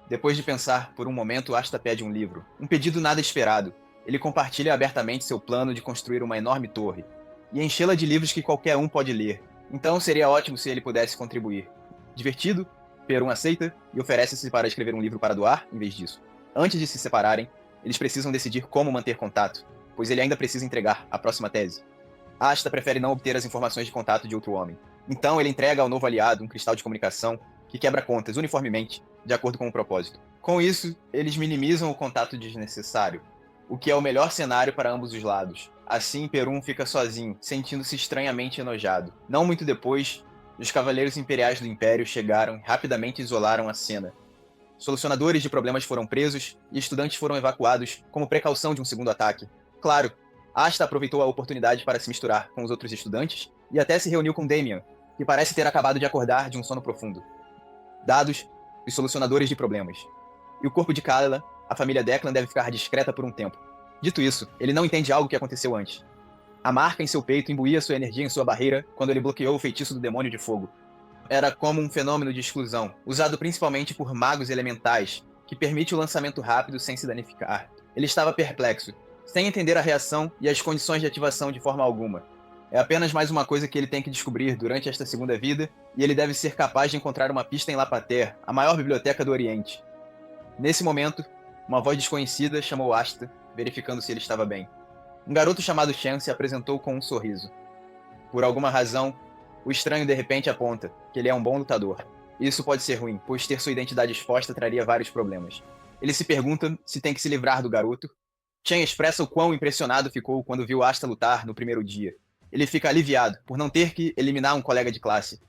Speaker 1: Depois de pensar por um momento, Asta pede um livro. Um pedido nada esperado. Ele compartilha abertamente seu plano de construir uma enorme torre, e enchê-la de livros que qualquer um pode ler. Então seria ótimo se ele pudesse contribuir. Divertido, Perun aceita e oferece-se para escrever um livro para doar em vez disso. Antes de se separarem, eles precisam decidir como manter contato, pois ele ainda precisa entregar a próxima tese. Asta prefere não obter as informações de contato de outro homem. Então ele entrega ao novo aliado um cristal de comunicação que quebra contas uniformemente, de acordo com o propósito. Com isso, eles minimizam o contato desnecessário, o que é o melhor cenário para ambos os lados. Assim, Perun fica sozinho, sentindo-se estranhamente enojado. Não muito depois, os cavaleiros imperiais do Império chegaram e rapidamente isolaram a cena. Solucionadores de problemas foram presos e estudantes foram evacuados como precaução de um segundo ataque. Claro, Asta aproveitou a oportunidade para se misturar com os outros estudantes e até se reuniu com Damian, que parece ter acabado de acordar de um sono profundo. Dados, os solucionadores de problemas. E o corpo de Kala, a família Declan deve ficar discreta por um tempo. Dito isso, ele não entende algo que aconteceu antes. A marca em seu peito imbuía sua energia em sua barreira quando ele bloqueou o feitiço do demônio de fogo. Era como um fenômeno de exclusão, usado principalmente por magos elementais, que permite o lançamento rápido sem se danificar. Ele estava perplexo, sem entender a reação e as condições de ativação de forma alguma. É apenas mais uma coisa que ele tem que descobrir durante esta segunda vida, e ele deve ser capaz de encontrar uma pista em Lapater, a maior biblioteca do Oriente. Nesse momento, uma voz desconhecida chamou Asta, verificando se ele estava bem. Um garoto chamado Chen se apresentou com um sorriso. Por alguma razão, o estranho de repente aponta que ele é um bom lutador. Isso pode ser ruim, pois ter sua identidade exposta traria vários problemas. Ele se pergunta se tem que se livrar do garoto. Chen expressa o quão impressionado ficou quando viu Asta lutar no primeiro dia. Ele fica aliviado por não ter que eliminar um colega de classe.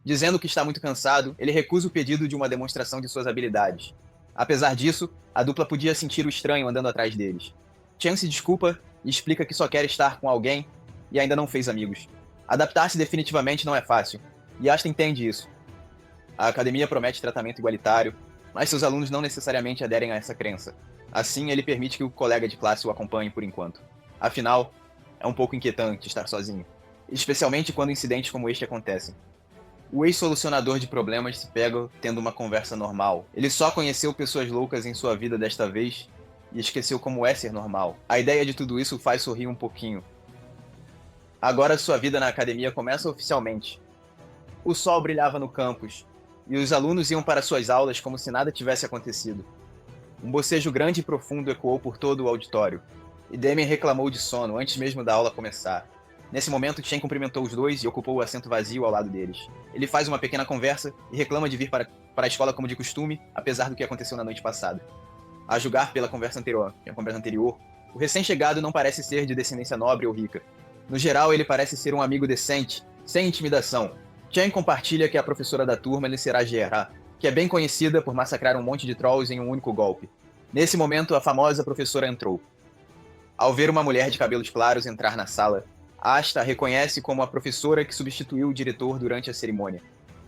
Speaker 1: Dizendo que está muito cansado, ele recusa o pedido de uma demonstração de suas habilidades. Apesar disso, a dupla podia sentir o estranho andando atrás deles. Chen se desculpa e explica que só quer estar com alguém e ainda não fez amigos. Adaptar-se definitivamente não é fácil, e Asta entende isso. A academia promete tratamento igualitário, mas seus alunos não necessariamente aderem a essa crença. Assim, ele permite que o colega de classe o acompanhe por enquanto. Afinal, é um pouco inquietante estar sozinho, especialmente quando incidentes como este acontecem. O ex-solucionador de problemas se pega tendo uma conversa normal. Ele só conheceu pessoas loucas em sua vida desta vez e esqueceu como é ser normal. A ideia de tudo isso o faz sorrir um pouquinho. Agora sua vida na academia começa oficialmente. O sol brilhava no campus, e os alunos iam para suas aulas como se nada tivesse acontecido. Um bocejo grande e profundo ecoou por todo o auditório, e Damian reclamou de sono antes mesmo da aula começar. Nesse momento, Chen cumprimentou os dois e ocupou o assento vazio ao lado deles. Ele faz uma pequena conversa e reclama de vir para a escola como de costume, apesar do que aconteceu na noite passada. A julgar pela conversa anterior, o recém-chegado não parece ser de descendência nobre ou rica. No geral, ele parece ser um amigo decente, sem intimidação. Chen compartilha que a professora da turma lhe será Gerard, que é bem conhecida por massacrar um monte de trolls em um único golpe. Nesse momento, a famosa professora entrou. Ao ver uma mulher de cabelos claros entrar na sala, Asta a reconhece como a professora que substituiu o diretor durante a cerimônia.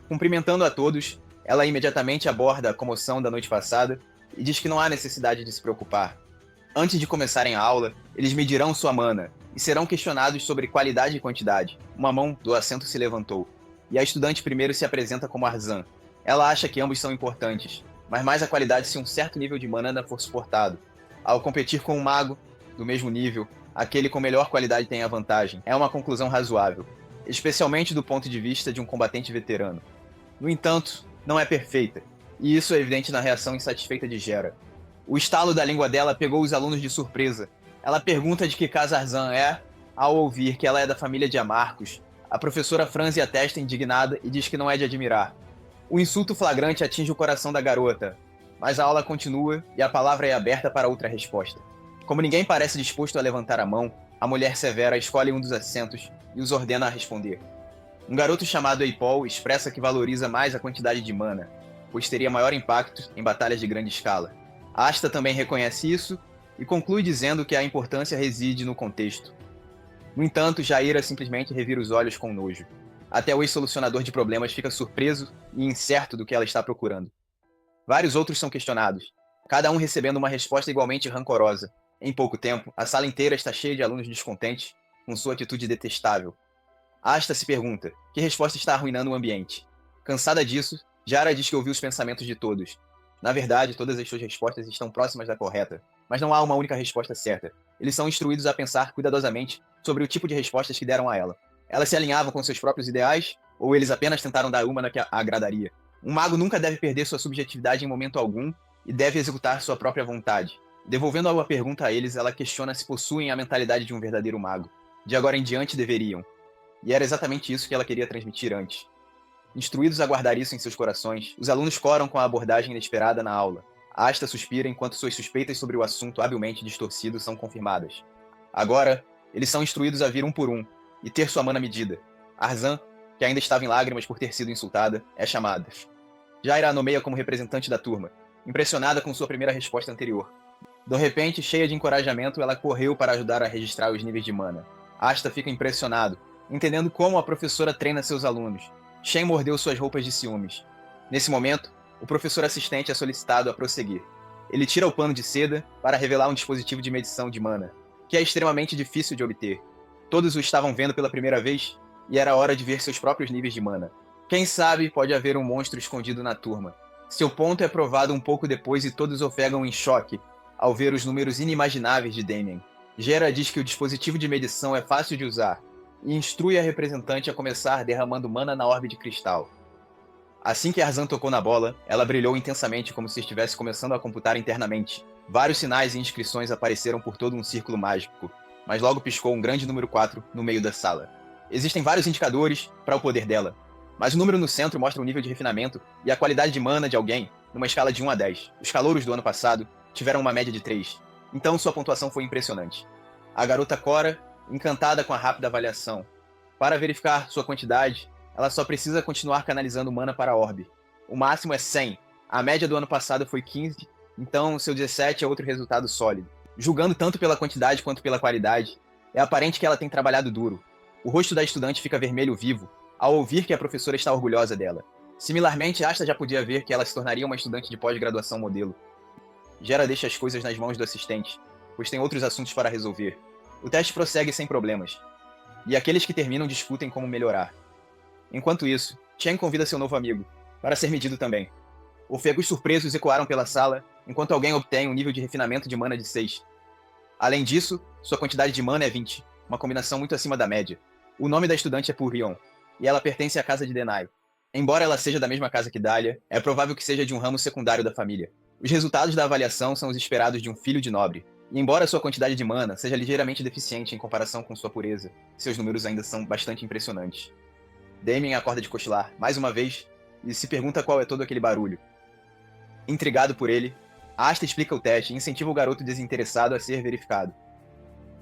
Speaker 1: Cumprimentando a todos, ela imediatamente aborda a comoção da noite passada e diz que não há necessidade de se preocupar. Antes de começarem a aula, eles medirão sua mana e serão questionados sobre qualidade e quantidade. Uma mão do assento se levantou, e a estudante primeiro se apresenta como Arzan. Ela acha que ambos são importantes, mas mais a qualidade se um certo nível de mana for suportado. Ao competir com um mago do mesmo nível, aquele com melhor qualidade tem a vantagem. É uma conclusão razoável, especialmente do ponto de vista de um combatente veterano. No entanto, não é perfeita, e isso é evidente na reação insatisfeita de Gera. O estalo da língua dela pegou os alunos de surpresa. Ela pergunta de que casa Arzan é, ao ouvir que ela é da família de Amarcos. A professora franze a testa indignada e diz que não é de admirar. O insulto flagrante atinge o coração da garota, mas a aula continua e a palavra é aberta para outra resposta. Como ninguém parece disposto a levantar a mão, a mulher severa escolhe um dos assentos e os ordena a responder. Um garoto chamado Eipol expressa que valoriza mais a quantidade de mana, pois teria maior impacto em batalhas de grande escala. Asta também reconhece isso e conclui dizendo que a importância reside no contexto. No entanto, Jaira simplesmente revira os olhos com nojo. Até o ex-solucionador de problemas fica surpreso e incerto do que ela está procurando. Vários outros são questionados, cada um recebendo uma resposta igualmente rancorosa. Em pouco tempo, a sala inteira está cheia de alunos descontentes com sua atitude detestável. Asta se pergunta que resposta está arruinando o ambiente. Cansada disso, Jara diz que ouviu os pensamentos de todos. Na verdade, todas as suas respostas estão próximas da correta, mas não há uma única resposta certa. Eles são instruídos a pensar cuidadosamente sobre o tipo de respostas que deram a ela. Elas se alinhavam com seus próprios ideais, ou eles apenas tentaram dar uma na que a agradaria? Um mago nunca deve perder sua subjetividade em momento algum e deve executar sua própria vontade. Devolvendo a pergunta a eles, ela questiona se possuem a mentalidade de um verdadeiro mago. De agora em diante deveriam. E era exatamente isso que ela queria transmitir antes. Instruídos a guardar isso em seus corações, os alunos coram com a abordagem inesperada na aula. Asta suspira enquanto suas suspeitas sobre o assunto habilmente distorcido são confirmadas. Agora, eles são instruídos a vir um por um e ter sua mana medida. Arzan, que ainda estava em lágrimas por ter sido insultada, é chamada. Jaira a nomeia como representante da turma, impressionada com sua primeira resposta anterior. De repente, cheia de encorajamento, ela correu para ajudar a registrar os níveis de mana. Asta fica impressionado, entendendo como a professora treina seus alunos. Shen mordeu suas roupas de ciúmes. Nesse momento, o professor assistente é solicitado a prosseguir. Ele tira o pano de seda para revelar um dispositivo de medição de mana, que é extremamente difícil de obter. Todos o estavam vendo pela primeira vez, e era hora de ver seus próprios níveis de mana. Quem sabe pode haver um monstro escondido na turma. Seu ponto é provado um pouco depois e todos ofegam em choque ao ver os números inimagináveis de Damien. Gera diz que o dispositivo de medição é fácil de usar, e instrui a representante a começar derramando mana na orbe de cristal. Assim que Arzan tocou na bola, ela brilhou intensamente como se estivesse começando a computar internamente. Vários sinais e inscrições apareceram por todo um círculo mágico, mas logo piscou um grande número 4 no meio da sala. Existem vários indicadores para o poder dela, mas o número no centro mostra o nível de refinamento e a qualidade de mana de alguém numa escala de 1 a 10. Os calouros do ano passado tiveram uma média de 3, então sua pontuação foi impressionante. A garota cora, encantada com a rápida avaliação. Para verificar sua quantidade, ela só precisa continuar canalizando mana para a orbe. O máximo é 100, a média do ano passado foi 15, então seu 17 é outro resultado sólido. Julgando tanto pela quantidade quanto pela qualidade, é aparente que ela tem trabalhado duro. O rosto da estudante fica vermelho vivo ao ouvir que a professora está orgulhosa dela. Similarmente, Asta já podia ver que ela se tornaria uma estudante de pós-graduação modelo. Gera deixa as coisas nas mãos do assistente, pois tem outros assuntos para resolver. O teste prossegue sem problemas, e aqueles que terminam discutem como melhorar. Enquanto isso, Chen convida seu novo amigo, para ser medido também. Ofegos surpresos ecoaram pela sala, enquanto alguém obtém um nível de refinamento de mana de 6. Além disso, sua quantidade de mana é 20, uma combinação muito acima da média. O nome da estudante é Purion, e ela pertence à casa de Denai. Embora ela seja da mesma casa que Dahlia, é provável que seja de um ramo secundário da família. Os resultados da avaliação são os esperados de um filho de nobre. E embora sua quantidade de mana seja ligeiramente deficiente em comparação com sua pureza, seus números ainda são bastante impressionantes. Damien acorda de cochilar, mais uma vez, e se pergunta qual é todo aquele barulho. Intrigado por ele, Asta explica o teste e incentiva o garoto desinteressado a ser verificado.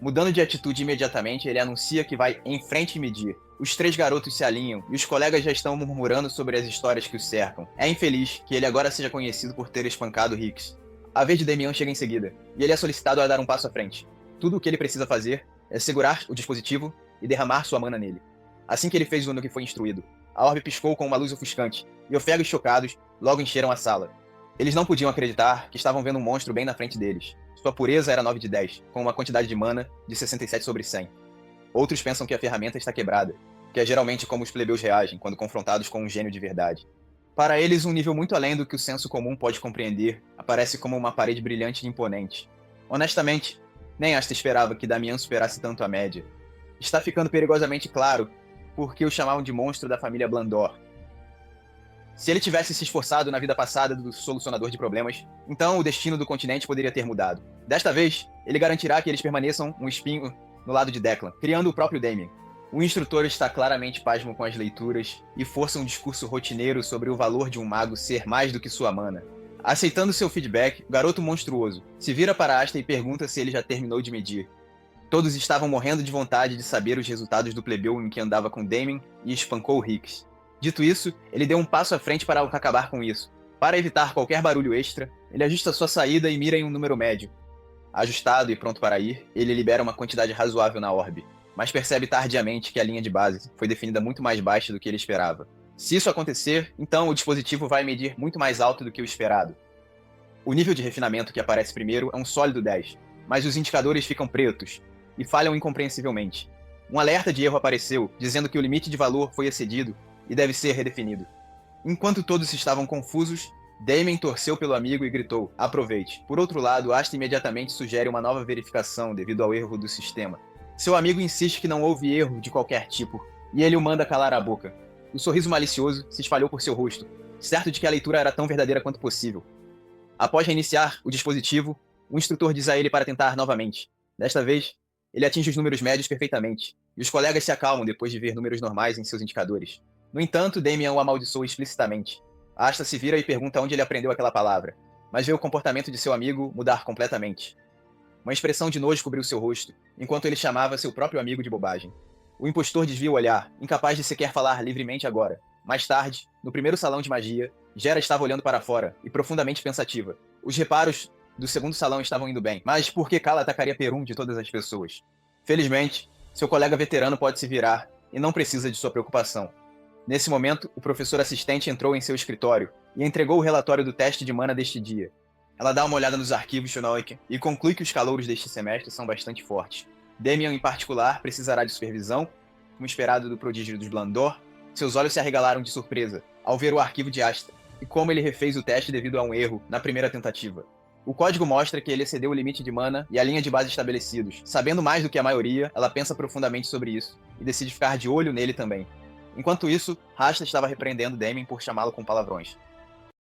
Speaker 1: Mudando de atitude imediatamente, ele anuncia que vai em frente e medir. Os 3 garotos se alinham e os colegas já estão murmurando sobre as histórias que o cercam. É infeliz que ele agora seja conhecido por ter espancado Hicks. A vez de Damian chega em seguida, e ele é solicitado a dar um passo à frente. Tudo o que ele precisa fazer é segurar o dispositivo e derramar sua mana nele. Assim que ele fez o que foi instruído, a orbe piscou com uma luz ofuscante, e Ofegos chocados logo encheram a sala. Eles não podiam acreditar que estavam vendo um monstro bem na frente deles. Sua pureza era 9 de 10, com uma quantidade de mana de 67 sobre 100. Outros pensam que a ferramenta está quebrada, que é geralmente como os plebeus reagem quando confrontados com um gênio de verdade. Para eles, um nível muito além do que o senso comum pode compreender aparece como uma parede brilhante e imponente. Honestamente, nem Asta esperava que Damian superasse tanto a média. Está ficando perigosamente claro porque o chamavam de monstro da família Blandor. Se ele tivesse se esforçado na vida passada do solucionador de problemas, então o destino do continente poderia ter mudado. Desta vez, ele garantirá que eles permaneçam um espinho no lado de Declan, criando o próprio Damien. O instrutor está claramente pasmo com as leituras e força um discurso rotineiro sobre o valor de um mago ser mais do que sua mana. Aceitando seu feedback, o garoto monstruoso se vira para Asta e pergunta se ele já terminou de medir. Todos estavam morrendo de vontade de saber os resultados do plebeu em que andava com Damien e espancou Hicks. Dito isso, ele deu um passo à frente para acabar com isso. Para evitar qualquer barulho extra, ele ajusta sua saída e mira em um número médio. Ajustado e pronto para ir, ele libera uma quantidade razoável na orbe, mas percebe tardiamente que a linha de base foi definida muito mais baixa do que ele esperava. Se isso acontecer, então o dispositivo vai medir muito mais alto do que o esperado. O nível de refinamento que aparece primeiro é um sólido 10, mas os indicadores ficam pretos e falham incompreensivelmente. Um alerta de erro apareceu, dizendo que o limite de valor foi excedido e deve ser redefinido. Enquanto todos estavam confusos, Damien torceu pelo amigo e gritou, aproveite. Por outro lado, Asta imediatamente sugere uma nova verificação devido ao erro do sistema. Seu amigo insiste que não houve erro de qualquer tipo, e ele o manda calar a boca. O sorriso malicioso se espalhou por seu rosto, certo de que a leitura era tão verdadeira quanto possível. Após reiniciar o dispositivo, o instrutor diz a ele para tentar novamente. Desta vez, ele atinge os números médios perfeitamente, e os colegas se acalmam depois de ver números normais em seus indicadores. No entanto, Damien o amaldiçoa explicitamente. Asta se vira e pergunta onde ele aprendeu aquela palavra, mas vê o comportamento de seu amigo mudar completamente. Uma expressão de nojo cobriu seu rosto, enquanto ele chamava seu próprio amigo de bobagem. O impostor desvia o olhar, incapaz de sequer falar livremente agora. Mais tarde, no primeiro salão de magia, Gera estava olhando para fora, e profundamente pensativa. Os reparos do segundo salão estavam indo bem, mas por que Kala atacaria Perun de todas as pessoas? Felizmente, seu colega veterano pode se virar, e não precisa de sua preocupação. Nesse momento, o professor assistente entrou em seu escritório e entregou o relatório do teste de mana deste dia. Ela dá uma olhada nos arquivos Shonoike e conclui que os calouros deste semestre são bastante fortes. Damien, em particular, precisará de supervisão, como esperado do prodígio dos Blandor. Seus olhos se arregalaram de surpresa ao ver o arquivo de Asta e como ele refez o teste devido a um erro na primeira tentativa. O código mostra que ele excedeu o limite de mana e a linha de base estabelecidos. Sabendo mais do que a maioria, ela pensa profundamente sobre isso e decide ficar de olho nele também. Enquanto isso, Rasta estava repreendendo Damien por chamá-lo com palavrões.